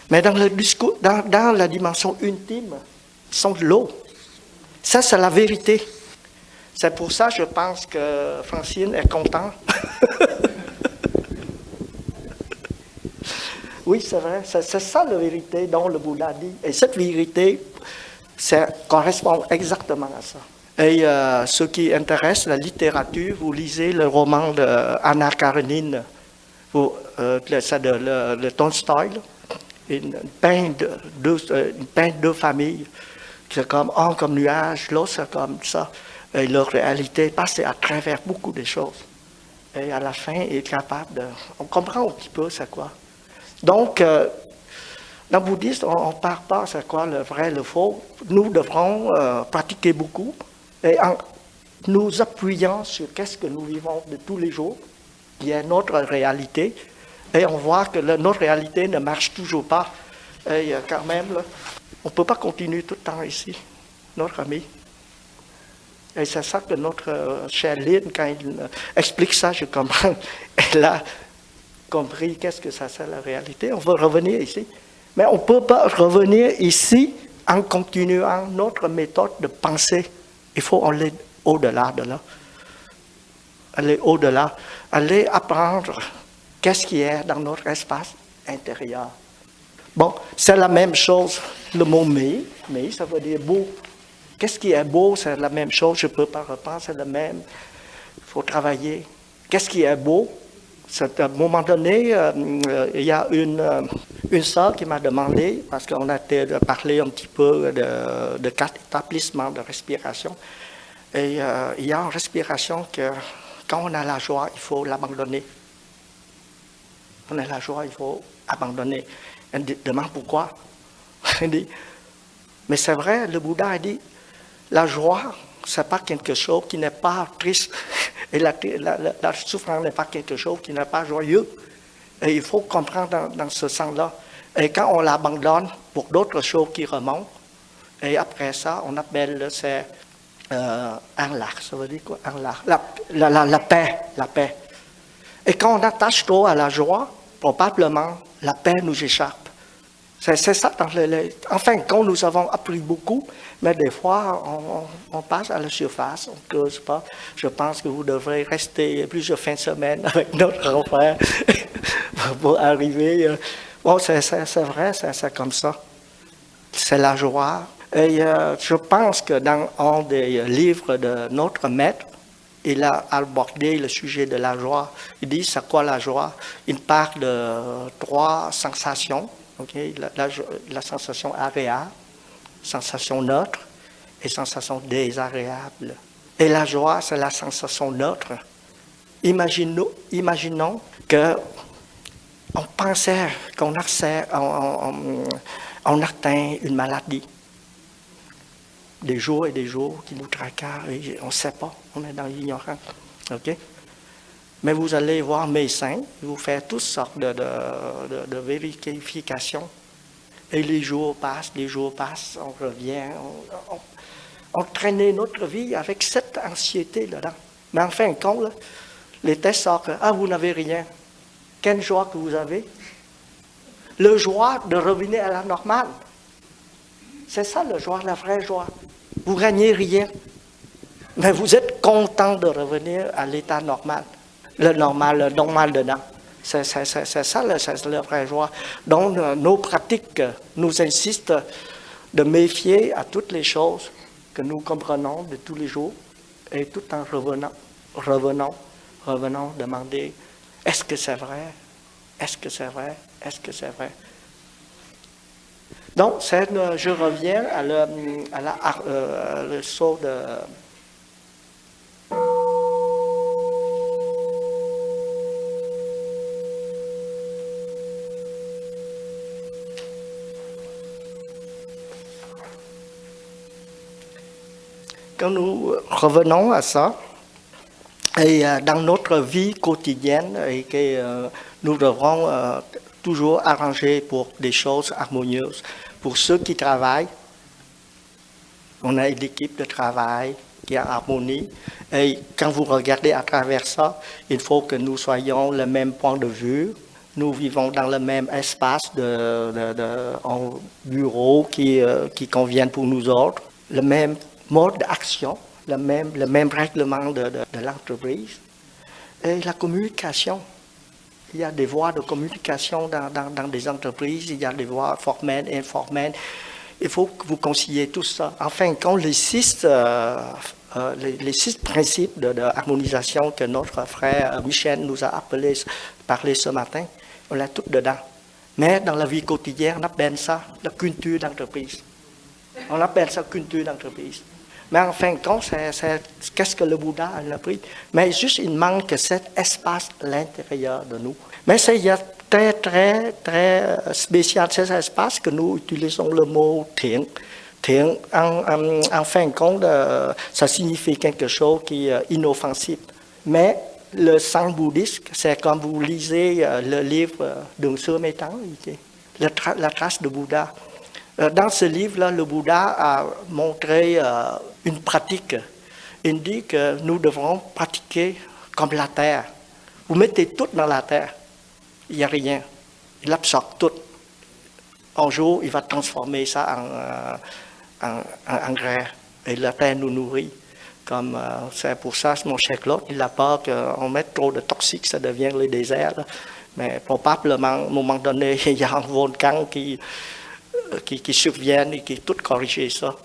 Mais dans le discours, dans la dimension intime, sont de l'eau. Ça, c'est la vérité. C'est pour ça que je pense que Francine est contente. Oui, c'est vrai. C'est ça la vérité dont le Bouddha dit. Et cette vérité, ça correspond exactement à ça. Et ce qui intéresse la littérature, vous lisez le roman d'Anna Karenine, le Tolstoï, une peint deux familles, c'est comme un comme nuage, l'autre c'est comme ça. Et leur réalité passe à travers beaucoup de choses. Et à la fin, il est capable de... On comprend un petit peu c'est quoi. Donc, dans le bouddhisme, on ne parle pas c'est quoi le vrai, le faux. Nous devrons pratiquer beaucoup et en nous appuyant sur qu'est-ce que nous vivons de tous les jours, qui est notre réalité. Et on voit que notre réalité ne marche toujours pas. Et quand même, là, on ne peut pas continuer tout le temps ici, notre ami. Et c'est ça que notre chère Lynn, quand il explique ça, je comprends. Elle a compris qu'est-ce que ça c'est la réalité. On veut revenir ici. Mais on ne peut pas revenir ici en continuant notre méthode de pensée. Il faut aller au-delà de là. Aller au-delà. Aller apprendre qu'est-ce qui est dans notre espace intérieur. Bon, c'est la même chose, le mot mais ça veut dire beau. Qu'est-ce qui est beau, c'est la même chose, je ne peux pas reprendre, c'est le même. Il faut travailler. Qu'est-ce qui est beau? À un moment donné, il y a une sœur qui m'a demandé, parce qu'on a parlé un petit peu de 4 établissements de respiration, et il y a une respiration que quand on a la joie, il faut l'abandonner. On a la joie, il faut abandonner. Elle demande pourquoi. Elle dit, mais c'est vrai, le Bouddha a dit, la joie, ce n'est pas quelque chose qui n'est pas triste. Et la souffrance n'est pas quelque chose qui n'est pas joyeux. Et il faut comprendre dans ce sens-là. Et quand on l'abandonne pour d'autres choses qui remontent, et après ça, on appelle c'est anlar. Ça veut dire quoi? Anlar. La paix. La paix. Et quand on attache trop à la joie, probablement, la paix nous échappe. C'est ça. Enfin, quand nous avons appris beaucoup, mais des fois, on passe à la surface, on ne creuse pas. Je pense que vous devrez rester plusieurs fins de semaine avec notre frère pour arriver. Bon, c'est vrai, c'est comme ça. C'est la joie. Et je pense que dans un des livres de notre maître, il a abordé le sujet de la joie. Il dit, c'est quoi la joie? Il parle de 3 sensations. Okay? La sensation agréable, sensation neutre et sensation désagréable. Et la joie, c'est la sensation neutre. Imaginons qu'on pensait qu'on atteint une maladie. Des jours et des jours qui nous tracassent et on ne sait pas, on est dans l'ignorance. Okay? Mais vous allez voir médecin, vous faites toutes sortes de vérifications. Et les jours passent, on revient, on traînait notre vie avec cette anxiété là-dedans. Mais en fin de compte, là, les tests sortent, vous n'avez rien. Quelle joie que vous avez? Le joie de revenir à la normale. C'est ça le joie, la vraie joie. Vous ne gagnez rien. Mais vous êtes content de revenir à l'état normal. Le normal dedans. C'est ça, c'est la vraie joie. Donc, nos pratiques nous insistent de méfier à toutes les choses que nous comprenons de tous les jours et tout en revenant, demander, est-ce que c'est vrai? Est-ce que c'est vrai? Est-ce que c'est vrai? Donc, je reviens à le saut de... Quand nous revenons à ça, et dans notre vie quotidienne, et que nous devrons toujours arranger pour des choses harmonieuses. Pour ceux qui travaillent, on a une équipe de travail qui a harmonie. Et quand vous regardez à travers ça, il faut que nous soyons le même point de vue. Nous vivons dans le même espace en bureau qui convient pour nous autres. Le même mode d'action, le même règlement de l'entreprise. Et la communication. Il y a des voies de communication dans des entreprises, il y a des voies formelles, informelles. Il faut que vous conciliez tout ça. Enfin, quand les 6 les 6 principes de harmonisation que notre frère Michel nous a parlé ce matin, on l'a tout dedans. Mais dans la vie quotidienne, on appelle ça la culture d'entreprise. On appelle ça culture d'entreprise. Mais en fin de compte, qu'est-ce que le Bouddha a appris? Mais juste, il manque cet espace à l'intérieur de nous. Mais il y a très, très, très spécial cet espace que nous utilisons le mot thiện. Thiện, en fin de compte, ça signifie quelque chose qui est inoffensif. Mais le sens bouddhiste, c'est comme vous lisez le livre Đường xưa mê trắng, la trace de Bouddha. Dans ce livre-là, le Bouddha a montré une pratique. Il dit que nous devrons pratiquer comme la terre. Vous mettez tout dans la terre, il n'y a rien. Il absorbe tout. Un jour, il va transformer ça en grain. Et la terre nous nourrit. Comme c'est pour ça, mon cher Claude, il a peur qu'on mette trop de toxiques, ça devient le désert. Là. Mais probablement, à un moment donné, il y a un volcan qui survient et qui tout corrige ça.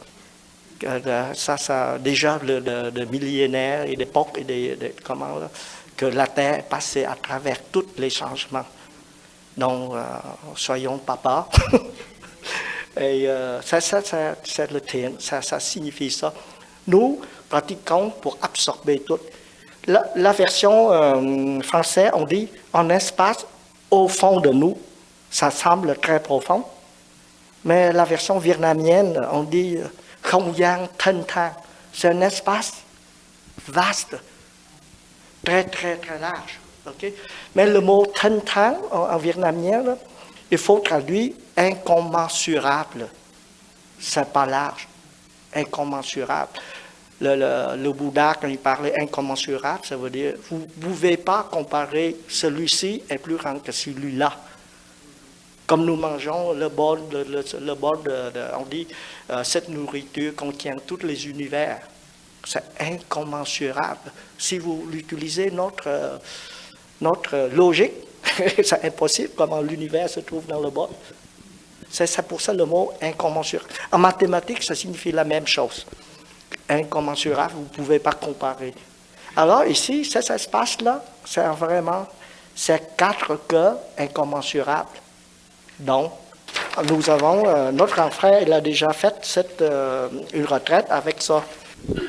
Ça déjà de millénaires et d'époques que la Terre est passée à travers tous les changements. Donc, soyons papa. Et c'est le thème, ça signifie ça. Nous pratiquons pour absorber tout. La version française, on dit un espace au fond de nous. Ça semble très profond. Mais la version vietnamienne, on dit không gian thân thang. C'est un espace vaste, très, très, très large. Okay? Mais le mot thân thang en vietnamien, là, il faut traduire incommensurable. C'est pas large, incommensurable. Le Bouddha, quand il parlait incommensurable, ça veut dire vous ne pouvez pas comparer celui-ci est plus grand que celui-là. Comme nous mangeons le bol on dit cette nourriture contient tous les univers. C'est incommensurable. Si vous l'utilisez notre logique, c'est impossible comment l'univers se trouve dans le bol. C'est pour ça le mot incommensurable. En mathématiques, ça signifie la même chose. Incommensurable, vous ne pouvez pas comparer. Alors ici, cet espace-là, c'est vraiment ces 4 cœurs incommensurables. Donc, nous avons, notre frère, il a déjà fait une retraite avec ça.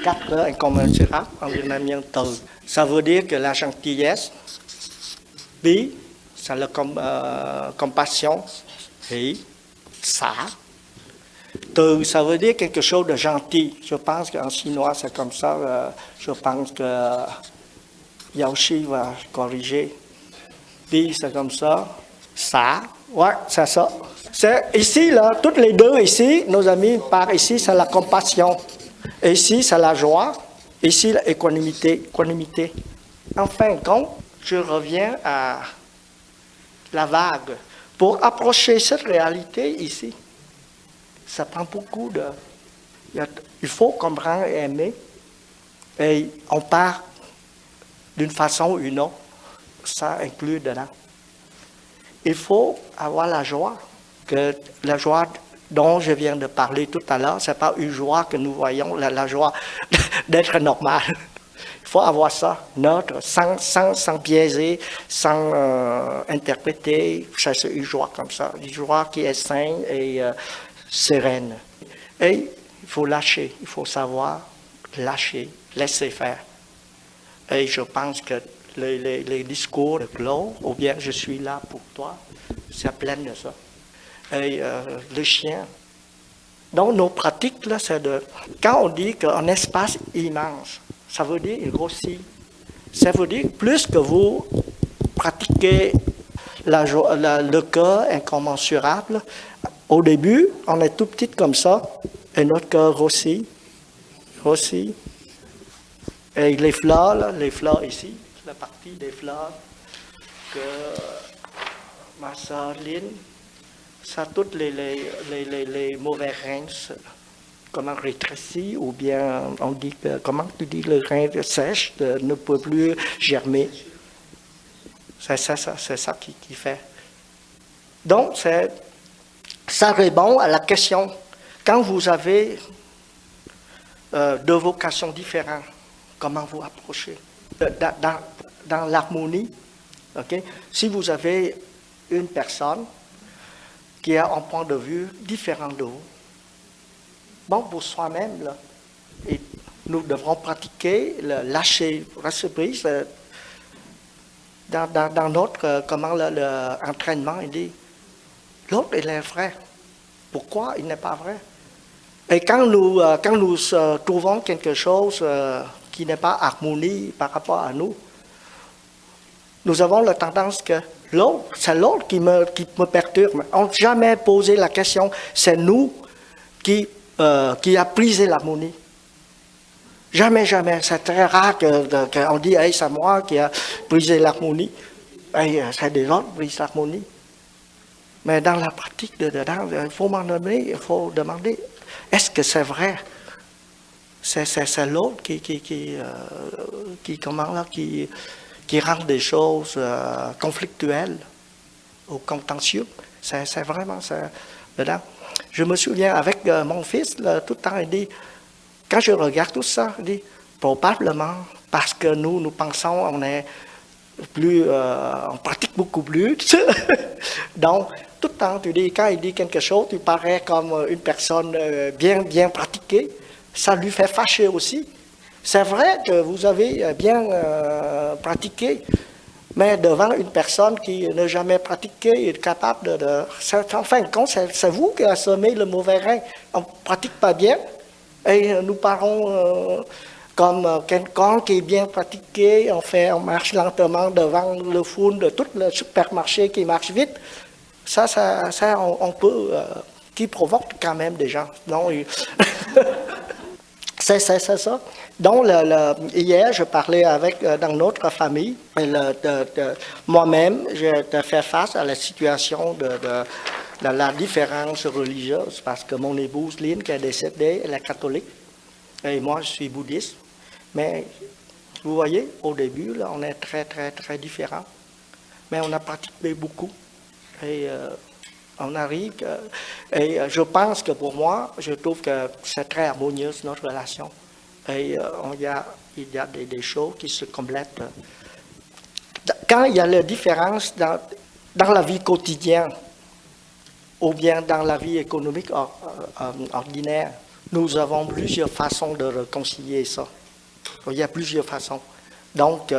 4 cœurs incommensurables en vietnamien Từ. Ça veut dire que la gentillesse, Bi, c'est la compassion, Hỷ, Xả. Từ, ça veut dire quelque chose de gentil. Je pense qu'en chinois, c'est comme ça. Je pense que Yaoshi va corriger. Bi, c'est comme ça. Xả, ouais, c'est ça. C'est ici, là, toutes les deux ici, nos amis, par ici, c'est la compassion. Et ici, c'est la joie. Ici, l'équanimité. En fin de compte, je reviens à la vague. Pour approcher cette réalité ici, ça prend beaucoup de... Il faut comprendre et aimer. Et on part d'une façon ou une autre. Ça inclut dedans. Il faut avoir la joie. Que la joie dont je viens de parler tout à l'heure, ce n'est pas une joie que nous voyons, la joie d'être normal. Il faut avoir ça, neutre, sans biaiser, sans interpréter. C'est une joie comme ça, une joie qui est saine et sereine. Et il faut lâcher, il faut savoir lâcher, laisser faire. Et je pense que les discours de Claude, ou bien je suis là pour toi, c'est plein de ça. Et le chien. Donc nos pratiques, là, c'est de... Quand on dit qu'un espace immense, ça veut dire il grossit. Ça veut dire plus que vous pratiquez le cœur incommensurable, au début, on est tout petit comme ça, et notre cœur grossit. Et les fleurs, là, les fleurs ici, la partie des fleurs que ma soeur Lynn, ça toutes les mauvais reins, comment rétrécit, ou bien on dit que, comment tu dis, le rein sèche ne peut plus germer. C'est ça qui fait. Donc, ça répond à la question, quand vous avez deux vocations différentes, comment vous approchez dans l'harmonie. Okay? Si vous avez une personne qui a un point de vue différent de vous, bon, pour soi-même, là, et nous devrons pratiquer le lâcher prise dans notre l'entraînement. Il dit, l'autre, il est vrai. Pourquoi il n'est pas vrai? Et quand nous trouvons quelque chose qui n'est pas harmonie par rapport à nous, nous avons la tendance que c'est l'autre qui me perturbe. On n'a jamais posé la question, c'est nous qui a brisé l'harmonie. Jamais, jamais. C'est très rare qu'on dit, hey, c'est moi qui a brisé l'harmonie. Hey, c'est des autres qui brisent l'harmonie. Mais dans la pratique dedans, il faut demander, est-ce que c'est vrai? C'est l'autre qui rend des choses conflictuelles ou contentieux. C'est vraiment ça dedans. Je me souviens avec mon fils, là, tout le temps, il dit, quand je regarde tout ça, il dit, probablement parce que nous pensons, on pratique beaucoup plus. Donc, tout le temps, tu dis, quand il dit quelque chose, tu parais comme une personne bien pratiquée. Ça lui fait fâcher aussi. C'est vrai que vous avez bien pratiqué, mais devant une personne qui n'a jamais pratiqué, est capable en fin de compte, c'est vous qui avez semé le mauvais rein. On ne pratique pas bien, et nous parlons comme quelqu'un qui est bien pratiqué, on marche lentement devant le fond de tout le supermarché qui marche vite. Ça on peut, qui provoque quand même des gens. Non, c'est ça. Donc, hier, je parlais dans notre famille. Moi-même, j'ai fait face à la situation de la différence religieuse parce que mon épouse, Lynn, qui est décédée, elle est catholique. Et moi, je suis bouddhiste. Mais, vous voyez, au début, là, on est très, très, très différents. Mais on a pratiqué beaucoup. Et on arrive. Et je pense que pour moi, je trouve que c'est très harmonieuse notre relation. Et il y a des choses qui se complètent. Quand il y a la différence dans la vie quotidienne ou bien dans la vie économique ordinaire, nous avons plusieurs façons de réconcilier ça. Il y a plusieurs façons. Donc,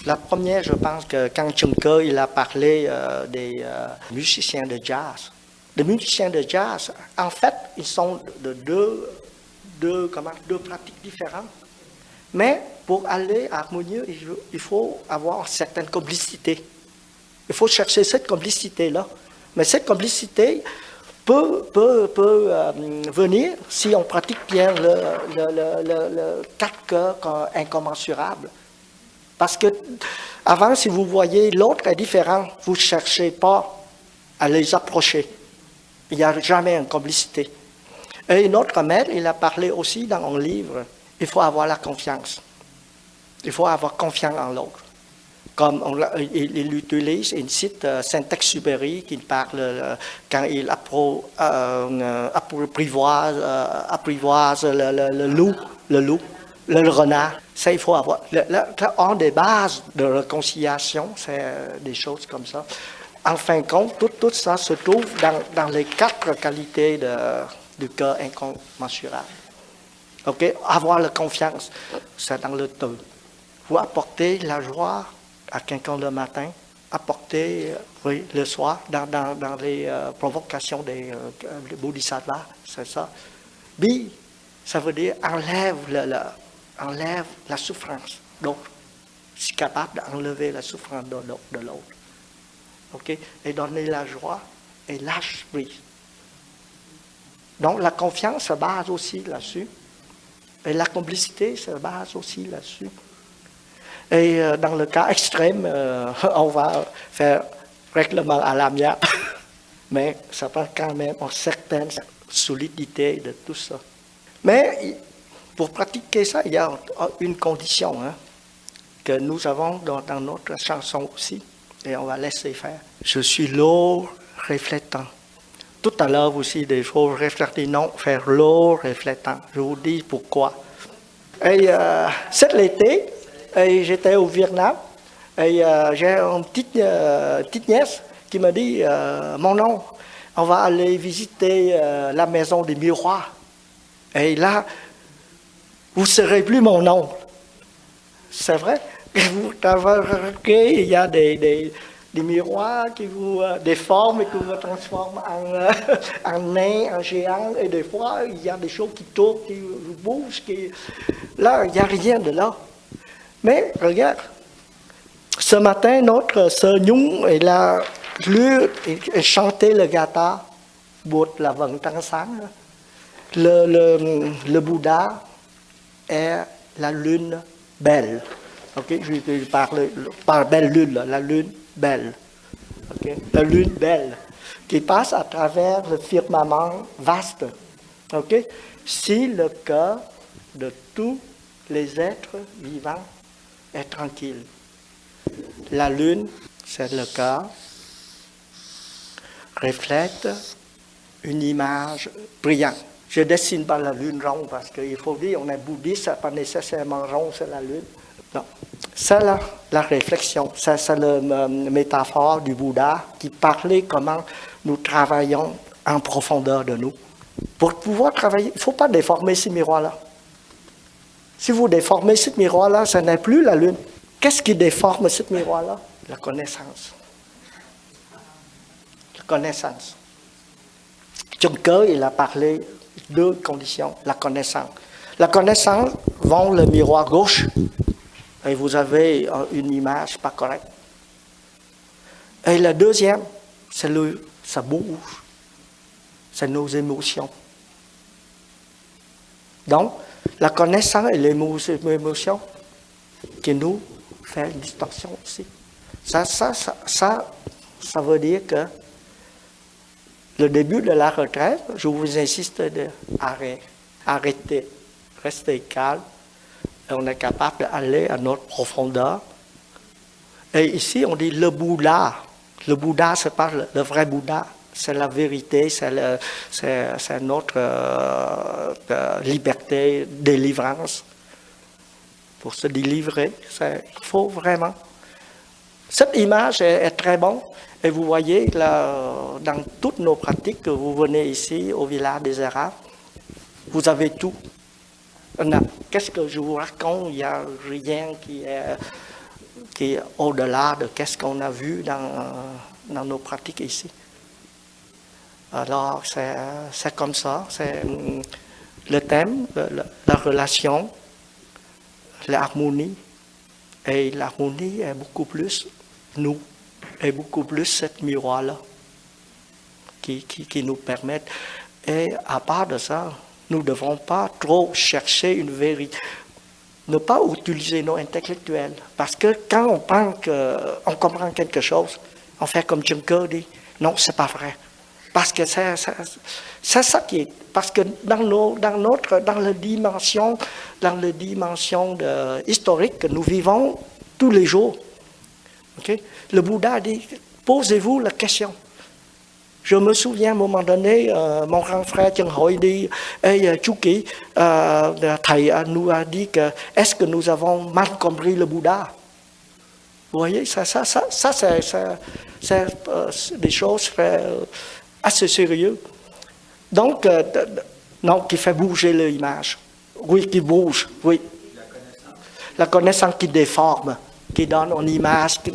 la première, je pense que quand Chunka, il a parlé des musiciens de jazz. Les musiciens de jazz, en fait, ils sont de deux pratiques différentes. Mais pour aller harmonieux, il faut avoir une certaine complicité. Il faut chercher cette complicité-là. Mais cette complicité peut venir si on pratique bien le quatre cœurs incommensurable. Parce que avant, si vous voyez l'autre est différent, vous ne cherchez pas à les approcher. Il n'y a jamais une complicité. Et notre maître, il a parlé aussi dans un livre, il faut avoir la confiance. Il faut avoir confiance en l'autre. Comme il utilise, il cite Saint-Exupéry qui parle quand il apprivoise le loup, le renard. Ça, il faut avoir. Un des bases de réconciliation, c'est des choses comme ça. En fin de compte, tout ça se trouve dans les quatre qualités du cœur incommensurable. OK? Avoir la confiance, c'est dans le deux. Vous apportez la joie à quelqu'un le matin, apporter le soir dans les provocations des bodhisattvas, c'est ça. Bi, ça veut dire enlève la souffrance d'autre. C'est capable d'enlever la souffrance de l'autre. OK? Et donner la joie et lâche prise. Donc la confiance se base aussi là-dessus. Et la complicité se base aussi là-dessus. Et dans le cas extrême, on va faire règlement à l'amiable. Mais ça prend quand même une certaine solidité de tout ça. Mais pour pratiquer ça, il y a une condition que nous avons dans notre chanson aussi. Et on va laisser faire. Je suis l'eau reflétant. Tout à l'heure aussi, des choses reflétées. Non, faire l'eau reflétant. Je vous dis pourquoi. Et cet été, j'étais au Vietnam et j'ai une petite nièce qui me dit mon oncle, on va aller visiter la maison des miroirs. Et là, vous ne serez plus mon oncle. C'est vrai. Vous avez remarqué, il y a des miroirs qui vous déforment et qui vous transforment en nain, en géant. Et des fois, il y a des choses qui tournent, qui vous bougent. Là, il n'y a rien de là. Mais regarde, ce matin, notre sœur Nhung, elle a lu et chanté le gata, bột là vầng trăng sáng. Le Bouddha est la lune belle. Okay? Je parle belle lune, là, la lune belle. Okay? La lune belle qui passe à travers le firmament vaste. Okay? Si le cœur de tous les êtres vivants est tranquille. La lune, c'est le cœur, reflète une image brillante. Je ne dessine pas la lune ronde parce qu'il faut dire on est bouddhiste, ça n'est pas nécessairement rond, c'est la lune. Non. C'est la réflexion, c'est la métaphore du Bouddha qui parlait comment nous travaillons en profondeur de nous. Pour pouvoir travailler, il ne faut pas déformer ce miroir-là. Si vous déformez ce miroir-là, ce n'est plus la lune. Qu'est-ce qui déforme ce miroir-là? La connaissance. La connaissance. Juncker, il a parlé de deux conditions. La connaissance. La connaissance vend le miroir gauche et vous avez une image pas correcte. Et la deuxième, ça bouge. C'est nos émotions. Donc, la connaissance et l'émotion qui nous fait une distorsion aussi. Ça veut dire que le début de la retraite, je vous insiste d'arrêter, rester calme, et on est capable d'aller à notre profondeur. Et ici, on dit le Bouddha. Le Bouddha, ce n'est pas le vrai Bouddha, c'est la vérité, c'est notre liberté, délivrance. Pour se délivrer, il faut vraiment. Cette image est très bonne. Et vous voyez, là, dans toutes nos pratiques, que vous venez ici, au village des Arabes, vous avez tout. Qu'est-ce que je vous raconte? Il n'y a rien qui est au-delà de ce qu'on a vu dans nos pratiques ici. Alors, c'est comme ça. C'est le thème, la relation, l'harmonie. Et l'harmonie est beaucoup plus nous. Et beaucoup plus cette miroir-là qui nous permettent. Et à part de ça, nous ne devons pas trop chercher une vérité. Ne pas utiliser nos intellectuels. Parce que quand on pense qu'on comprend quelque chose, on fait comme Juncker dit, non, c'est pas vrai. Parce que c'est ça qui est. Parce que dans la dimension historique que nous vivons tous les jours, okay? Le Bouddha dit, posez-vous la question. Je me souviens à un moment donné, mon grand frère Trần Hội dit, chú Kỳ, thầy nous a dit que est-ce que nous avons mal compris le Bouddha? Vous voyez, ça c'est des choses assez sérieuses. Donc, non, qui fait bouger l'image. Oui, qui bouge, oui. La connaissance qui déforme, qui donne une image, qui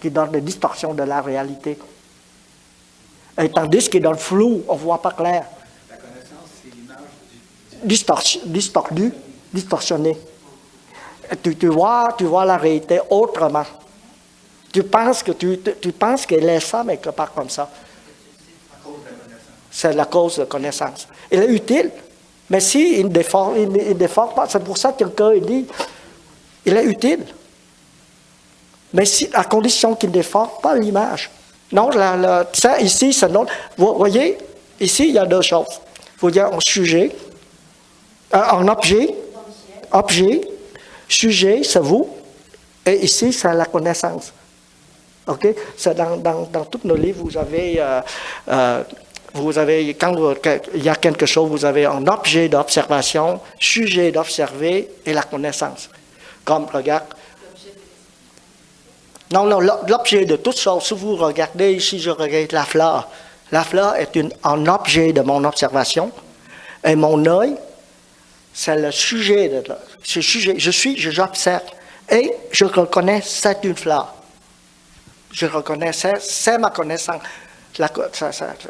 donne des distorsions de la réalité. Et tandis que dans le flou, on ne voit pas clair. La connaissance, c'est l'image distorsionnée. Tu vois la réalité autrement. Tu penses qu'elle est ça, mais que pas comme ça. C'est la cause de connaissance. Elle est utile, mais si il ne déforme pas, c'est pour ça que quelqu'un dit, il est utile. Mais si, à condition qu'il ne déforme pas l'image. Non, ça ici, c'est non. Vous voyez, ici, il y a deux choses. Il faut dire un sujet, un objet, sujet, c'est vous, et ici, c'est la connaissance. OK? C'est dans tous nos livres, vous avez Vous avez, il y a quelque chose, vous avez un objet d'observation, sujet d'observer et la connaissance. Comme, regarde. Non, l'objet de toute chose. Si vous regardez ici, je regarde la fleur. La fleur est un objet de mon observation. Et mon œil, c'est le sujet de ce sujet. J'observe. Et je reconnais, c'est une fleur. Je reconnais, c'est ma connaissance.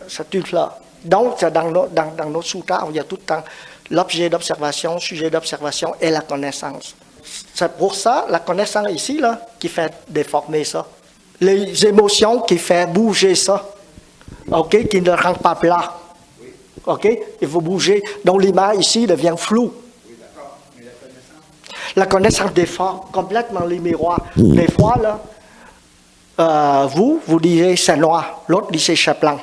C'est une fleur. Donc, dans nos sous-tas, il y a tout le temps l'objet d'observation, sujet d'observation et la connaissance. C'est pour ça, la connaissance ici, là, qui fait déformer ça. Les émotions qui font bouger ça. OK? Qui ne rend pas plat. OK? Il faut bouger. Donc, l'image ici devient floue. La connaissance déforme complètement les miroirs. Des fois, là, vous disiez c'est noir, l'autre dit c'est blanc.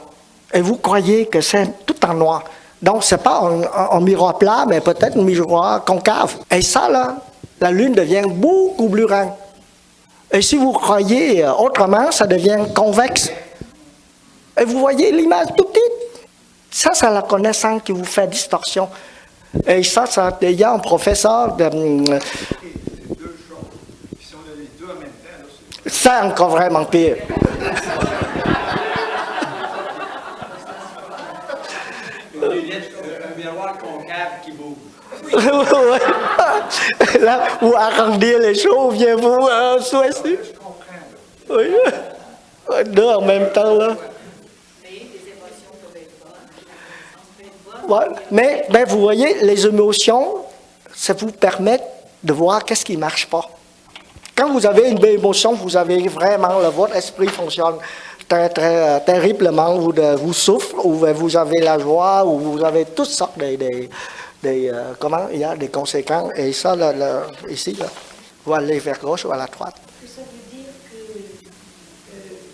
Et vous croyez que c'est tout en noir. Donc, ce n'est pas un miroir plat, mais peut-être un miroir concave. Et ça, là, la lune devient beaucoup plus grande. Et si vous croyez autrement, ça devient convexe. Et vous voyez l'image tout petite. Ça, c'est la connaissance qui vous fait distorsion. Et ça, il y a un professeur de... C'est encore vraiment pire. Un miroir concave qui bouge. Là, vous arrondir les choses, viens vous choisir. Je comprends. Oui. Deux en même temps, là. Ouais. Mais vous voyez, les émotions, ça vous permet de voir qu'est-ce qui ne marche pas. Quand vous avez une belle émotion, vous avez vraiment, votre esprit fonctionne très, très terriblement. Vous souffrez, ou vous avez la joie, ou vous avez toutes sortes comment il y a des conséquences. Et ça, ici, là, vous allez vers gauche ou à la droite. Ça veut dire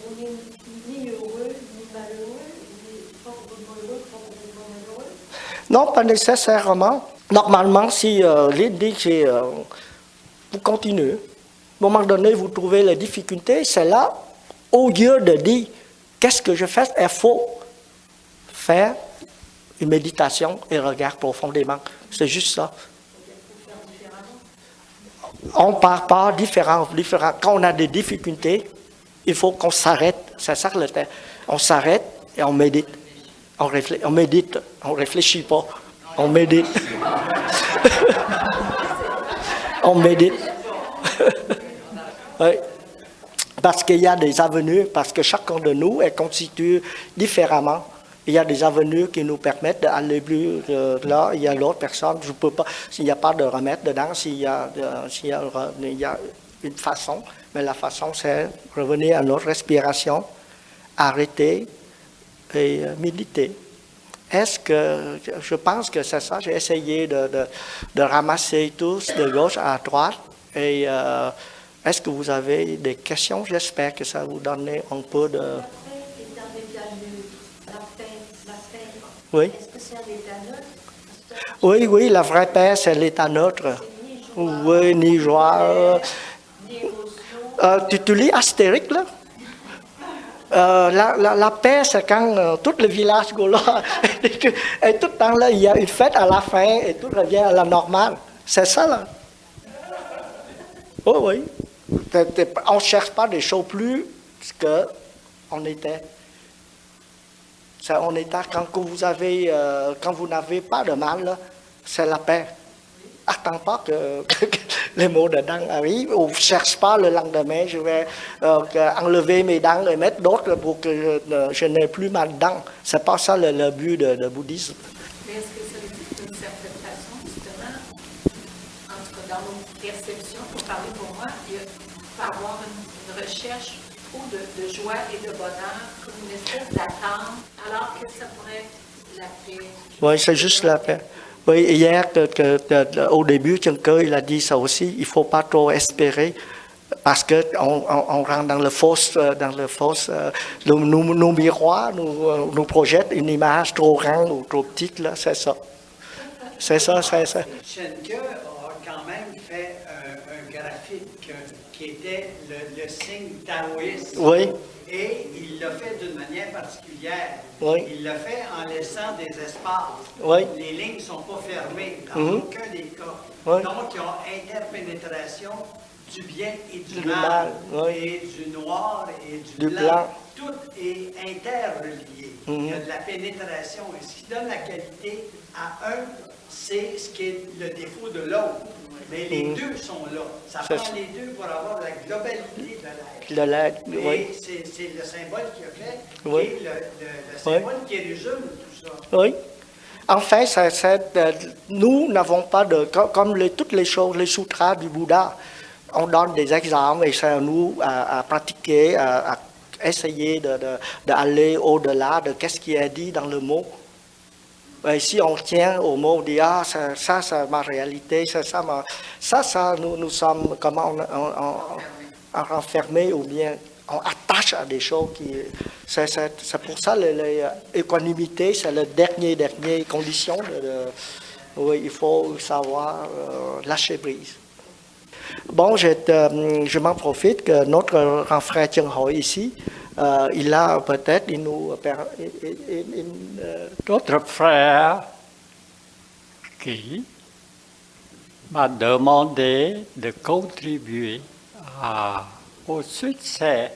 qu'on n'est ni heureux, ni malheureux, ni pas complètement heureux, pas complètement malheureux? Non, pas nécessairement. Normalement, si l'idée c'est vous continuez, à un moment donné, vous trouvez la difficulté, c'est là, au lieu de dire qu'est-ce que je fais, il faut faire une méditation et regarder profondément. C'est juste ça. On ne part pas différent. Quand on a des difficultés, il faut qu'on s'arrête. C'est ça le thème. On s'arrête et on médite. On médite. On ne réfléchit pas. On médite. On médite. Oui. Parce qu'il y a des avenues, parce que chacun de nous est constitué différemment. Il y a des avenues qui nous permettent d'aller plus là. Il y a l'autre personne, je ne peux pas, s'il n'y a pas de remède dedans, il y a une façon, mais la façon c'est revenir à notre respiration, arrêter et méditer. Est-ce que, je pense que c'est ça, j'ai essayé de ramasser tous de gauche à droite et est-ce que vous avez des questions? J'espère que ça vous donne un peu de... Oui. Est-ce que c'est un état neutre? Oui, la vraie paix, c'est l'état neutre. Oui, ni joie. Tu lis Astérix, là? La paix, c'est quand tout le village gaulois, et tout le temps, là, il y a une fête à la fin, et tout revient à la normale. C'est ça, là. Oh, oui. On ne cherche pas des choses plus qu'on était. On était quand vous n'avez pas de mal, c'est la paix. Attends pas que les mots dedans arrivent, ou ne cherche pas le lendemain, je vais enlever mes dents et mettre d'autres pour que je n'ai plus mal dents. Ce n'est pas ça le but du bouddhisme. Mais est-ce que ça veut dire d'une certaine façon, justement, en tout cas dans nos perceptions, pour parler pour moi, il faut avoir une recherche ou de joie et de bonheur, comme une espèce d'attente, alors que ça pourrait être la paix. Oui, c'est juste la paix. Oui, hier, au début, Tchenke, il a dit ça aussi, il ne faut pas trop espérer, parce qu'on rentre dans le fausse, nos miroirs nous projettent une image trop grande ou trop petite, là, c'est ça. C'est ça. Tchenke a quand même fait un graphique qui était le signe taoïste. Oui. Et il l'a fait d'une manière particulière. Oui. Il l'a fait en laissant des espaces. Oui. Les lignes ne sont pas fermées dans Mhm. aucun des cas. Oui. Donc, il y a interpénétration du bien et du Du mal, mal, oui. et du noir et Du du blanc. blanc. Tout est interrelié. Mhm. Il y a de la pénétration. Et ce qui donne la qualité à un, c'est ce qui est le défaut de l'autre. Mais les deux sont là. Ça C'est prend ça. les deux pour avoir la globalité de l'être. De l'être, Et oui. c'est le symbole qu'il a fait, Oui. qui est le symbole qui résume tout ça. Oui. En fait, nous n'avons pas de... Comme toutes les choses, les sutras du Bouddha, on donne des exemples et c'est à nous à pratiquer, à essayer d'aller au-delà de ce qui est dit dans le mot. Et si on tient au mot, on dit, ah, ça c'est ma réalité, nous sommes, comment on renfermés ou bien on attache à des choses qui... C'est pour ça l'équanimité, c'est la dernière condition. Oui, il faut savoir lâcher prise. Bon, je m'en profite que notre grand frère Cheng Hoi ici, il a peut-être, D'autres frères qui m'a demandé de contribuer au succès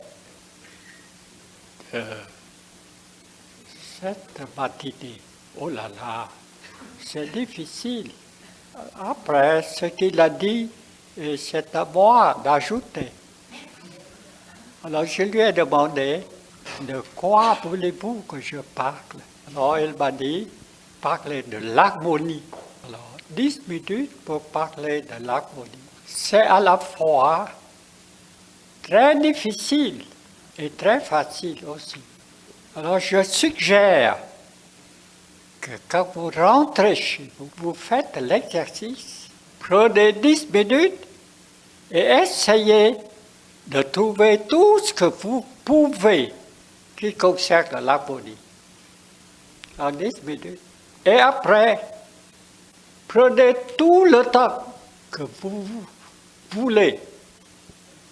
de cette matinée. Oh là là, c'est difficile. Après ce qu'il a dit, c'est à moi d'ajouter. Alors je lui ai demandé, de quoi voulez-vous que je parle? Alors il m'a dit, parler de l'harmonie. Alors 10 minutes pour parler de l'harmonie. C'est à la fois très difficile et très facile aussi. Alors je suggère que quand vous rentrez chez vous, vous faites l'exercice, prenez 10 minutes et essayez de trouver tout ce que vous pouvez qui concerne l'harmonie en 10 minutes. Et après, prenez tout le temps que vous voulez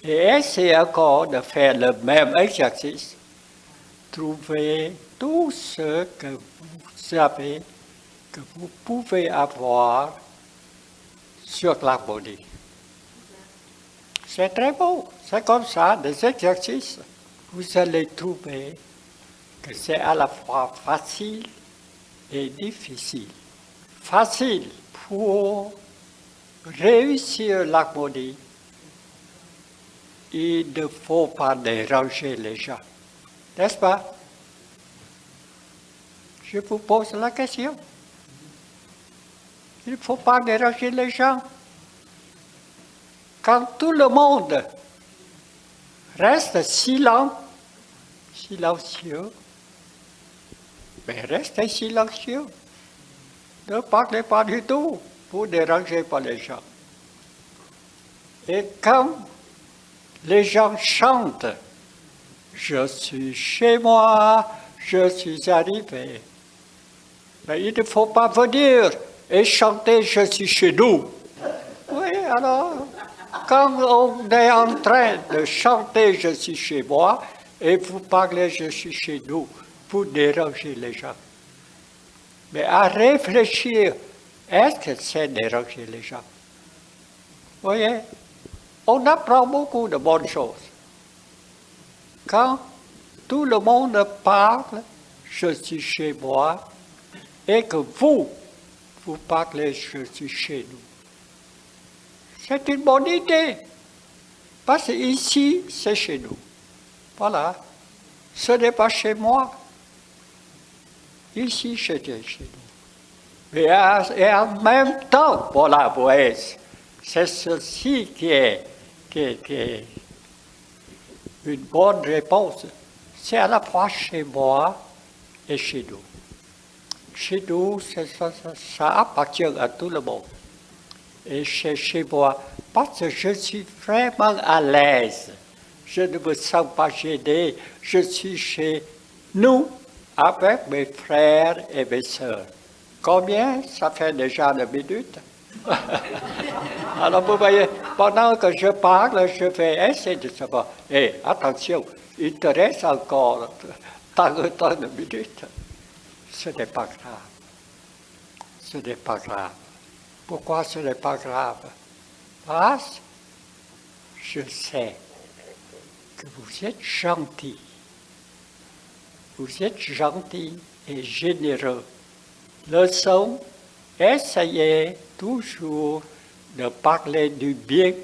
et essayez encore de faire le même exercice. Trouvez tout ce que vous savez, que vous pouvez avoir sur l'harmonie. C'est très beau, c'est comme ça, des exercices. Vous allez trouver que c'est à la fois facile et difficile. Facile pour réussir l'harmonie, il ne faut pas déranger les gens. N'est-ce pas? Je vous pose la question. Il ne faut pas déranger les gens. Quand tout le monde reste silencieux, mais restez silencieux. Ne parlez pas du tout pour ne déranger pas les gens. Et quand les gens chantent, je suis chez moi, je suis arrivé. Mais il ne faut pas venir et chanter je suis chez nous. Oui, alors, quand on est en train de chanter je suis chez moi et vous parlez je suis chez nous, pour déranger les gens. Mais à réfléchir, est-ce que c'est déranger les gens? Vous voyez, on apprend beaucoup de bonnes choses. Quand tout le monde parle, je suis chez moi, et que vous parlez, je suis chez nous. C'est une bonne idée, parce que ici, c'est chez nous. Voilà, ce n'est pas chez moi. Ici, c'était chez nous. Et en même temps, voilà, vous voyez, c'est ceci qui est une bonne réponse. C'est à la fois chez moi et chez nous. Chez nous, ça appartient à tout le monde. Et chez moi, parce que je suis vraiment à l'aise. Je ne me sens pas gêné. Je suis chez nous avec mes frères et mes sœurs. Combien? Ça fait déjà 2 minutes. Alors vous voyez, pendant que je parle, je vais essayer de savoir. Et attention, il te reste encore tant de minutes. Ce n'est pas grave. Ce n'est pas grave. Pourquoi ce n'est pas grave? Parce que je sais que vous êtes gentil. Vous êtes gentil et généreux. Leçon, essayez toujours de parler du bien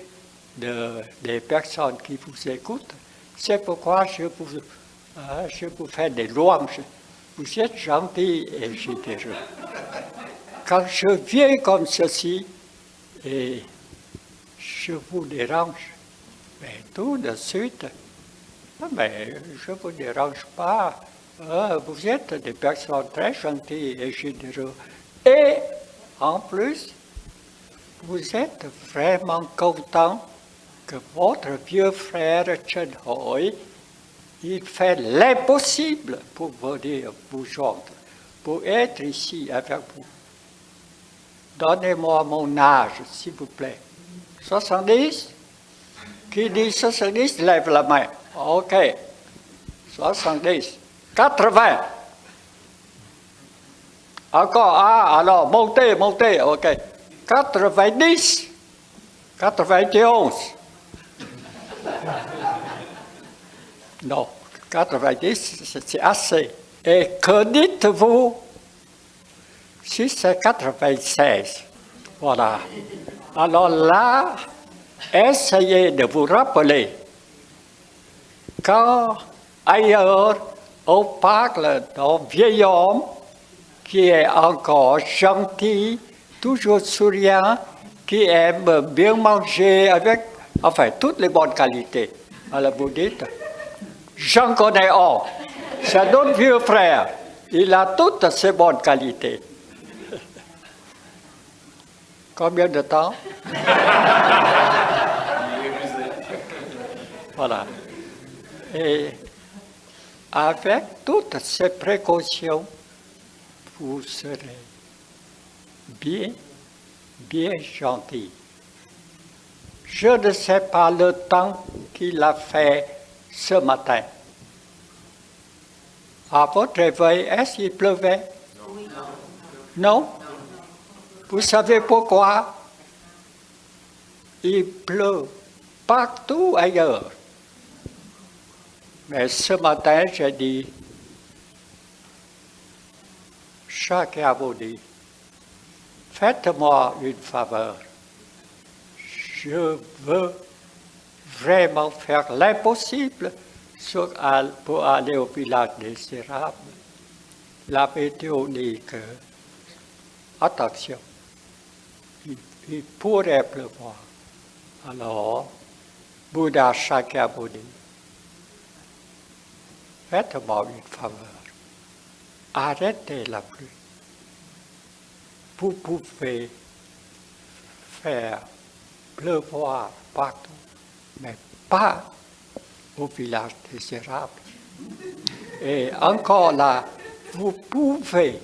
des personnes qui vous écoutent. C'est pourquoi je vous fais des louanges. Vous êtes gentil et généreux. Quand je viens comme ceci et je vous dérange, mais tout de suite, mais je ne vous dérange pas. Vous êtes des personnes très gentilles et généreuses. Et en plus, vous êtes vraiment content que votre vieux frère Chen Hoi, il fait l'impossible pour venir vous joindre, pour être ici avec vous. Donnez-moi mon âge, s'il vous plaît. 70? Qui dit 70, lève la main. OK. 70. 80. Encore, alors, montez, OK. 90. 91. Non, 90, c'est assez. Et que dites-vous si c'est 96? Voilà. Alors là, essayez de vous rappeler quand ailleurs on parle d'un vieil homme qui est encore gentil, toujours souriant, qui aime bien manger avec, enfin, toutes les bonnes qualités. Alors vous dites, j'en connais un, c'est notre vieux frère, il a toutes ces bonnes qualités. Combien de temps? Voilà. Et avec toutes ces précautions, vous serez bien gentil. Je ne sais pas le temps qu'il a fait ce matin. À votre réveil, est-ce qu'il pleuvait? Non? Vous savez pourquoi? Il pleut partout ailleurs. Mais ce matin, j'ai dit, chacun vous dit, faites-moi une faveur. Je veux vraiment faire l'impossible pour aller au village des Érables. La météo dit que, attention, il pourrait pleuvoir. Alors, Bouddha Shakyamuni, faites-moi une faveur. Arrêtez la pluie. Vous pouvez faire pleuvoir partout, mais pas au village des Érables. Et encore là, vous pouvez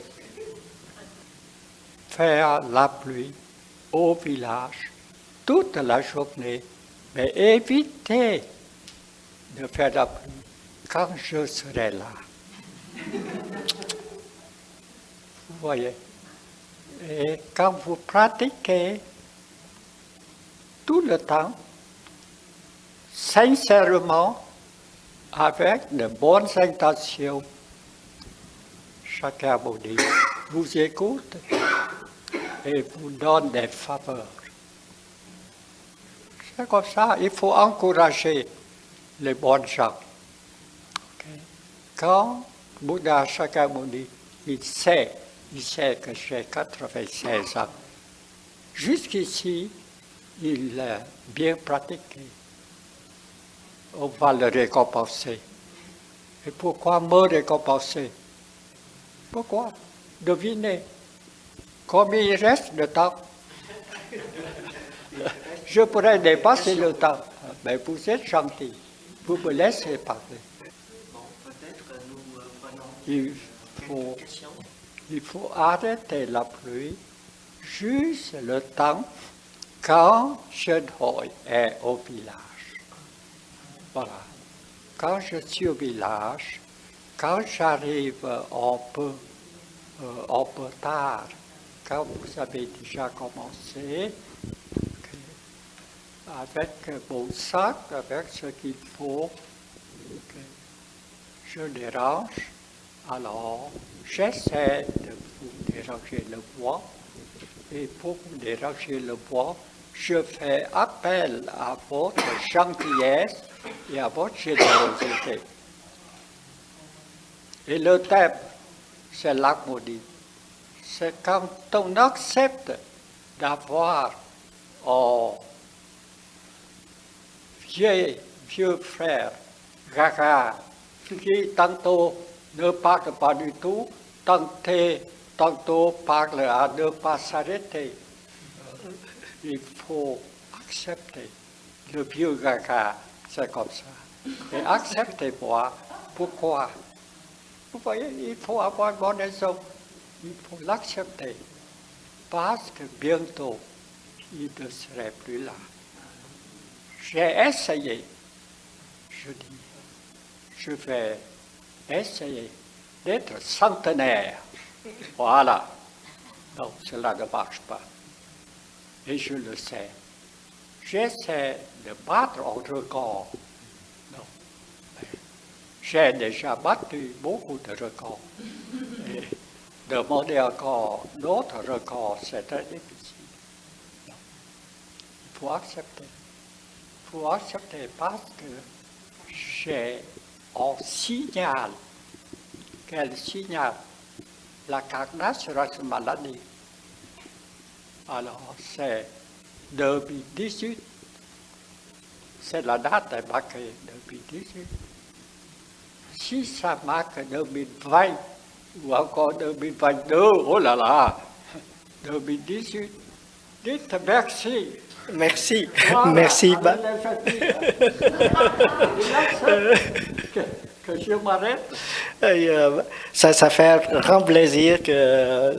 faire la pluie au village toute la journée, mais évitez de faire la pluie quand je serai là. Vous voyez? Et quand vous pratiquez tout le temps, sincèrement, avec de bonnes intentions, chacun vous écoute et vous donne des faveurs. C'est comme ça, il faut encourager les bonnes gens. Okay? Quand Bouddha Shakyamuni, il sait que j'ai 96 ans, jusqu'ici, il a bien pratiqué. On va le récompenser. Et pourquoi me récompenser? Pourquoi? Devinez. Combien il reste de temps? Je pourrais dépasser le temps. Mais vous êtes gentil. Vous me laissez parler. Bon, peut-être nous prenons une question. Il faut arrêter la pluie juste le temps quand Chen Hoi est au village. Voilà. quand je suis au village, quand j'arrive un peu tard, quand vous avez déjà commencé, avec mon sac, avec ce qu'il faut, je dérange. Alors, j'essaie de vous déranger le bois. Et pour vous déranger le bois, je fais appel à votre gentillesse et à votre générosité. Et le thème, c'est l'harmonie. C'est quand on accepte d'avoir un vieux frère, gaga, qui tantôt ne parle pas du tout, tantôt parle à ne pas s'arrêter. Il faut accepter. Le vieux gaga, c'est comme ça. Et acceptez-moi. Pourquoi? Vous voyez, il faut avoir bonne raison. Il faut l'accepter. Parce que bientôt, il ne serait plus là. J'ai essayé. Je dis, je vais essayer d'être centenaire. Voilà. Non, cela ne marche pas. Et je le sais. J'essaie de battre un record. Non. J'ai déjà battu beaucoup de records. Et demander encore d'autres records, c'est très difficile. Non. Il faut accepter. Il faut accepter parce que j'ai un signal. Quel signal? La cardiaque maladie. Alors, c'est 2018. C'est la date est marquée 2018. Si ça marque 2020 ou encore 2022, oh là là, 2018, dites merci. Merci. Voilà, Merci. Que je m'arrête. Et, ça fait grand plaisir que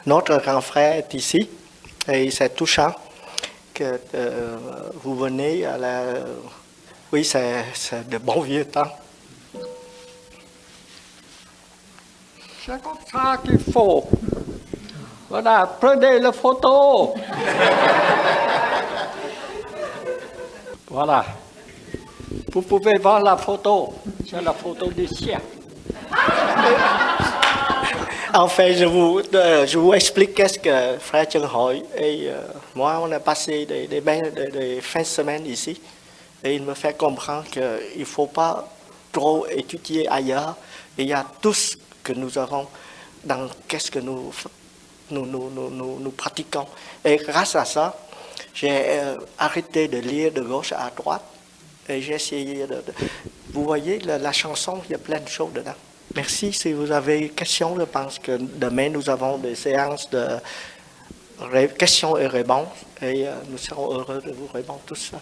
notre grand frère est ici. Et c'est touchant que vous venez à la... Oui, c'est de bons vieux temps. C'est comme ça qu'il faut. Voilà, prenez la photo. Voilà. Vous pouvez voir la photo. C'est la photo du siècle. En fait, je vous explique qu'est-ce que frère Trân Hội. Et moi, on a passé des fins de semaine ici. Et il me fait comprendre qu'il ne faut pas trop étudier ailleurs. Et il y a tout ce que nous avons dans qu'est-ce que nous pratiquons. Et grâce à ça, j'ai arrêté de lire de gauche à droite. Et j'ai essayé de... Vous voyez, la chanson, il y a plein de choses dedans. Merci. Si vous avez des questions, je pense que demain, nous avons des séances de questions et réponses. Et nous serons heureux de vous répondre tout ça.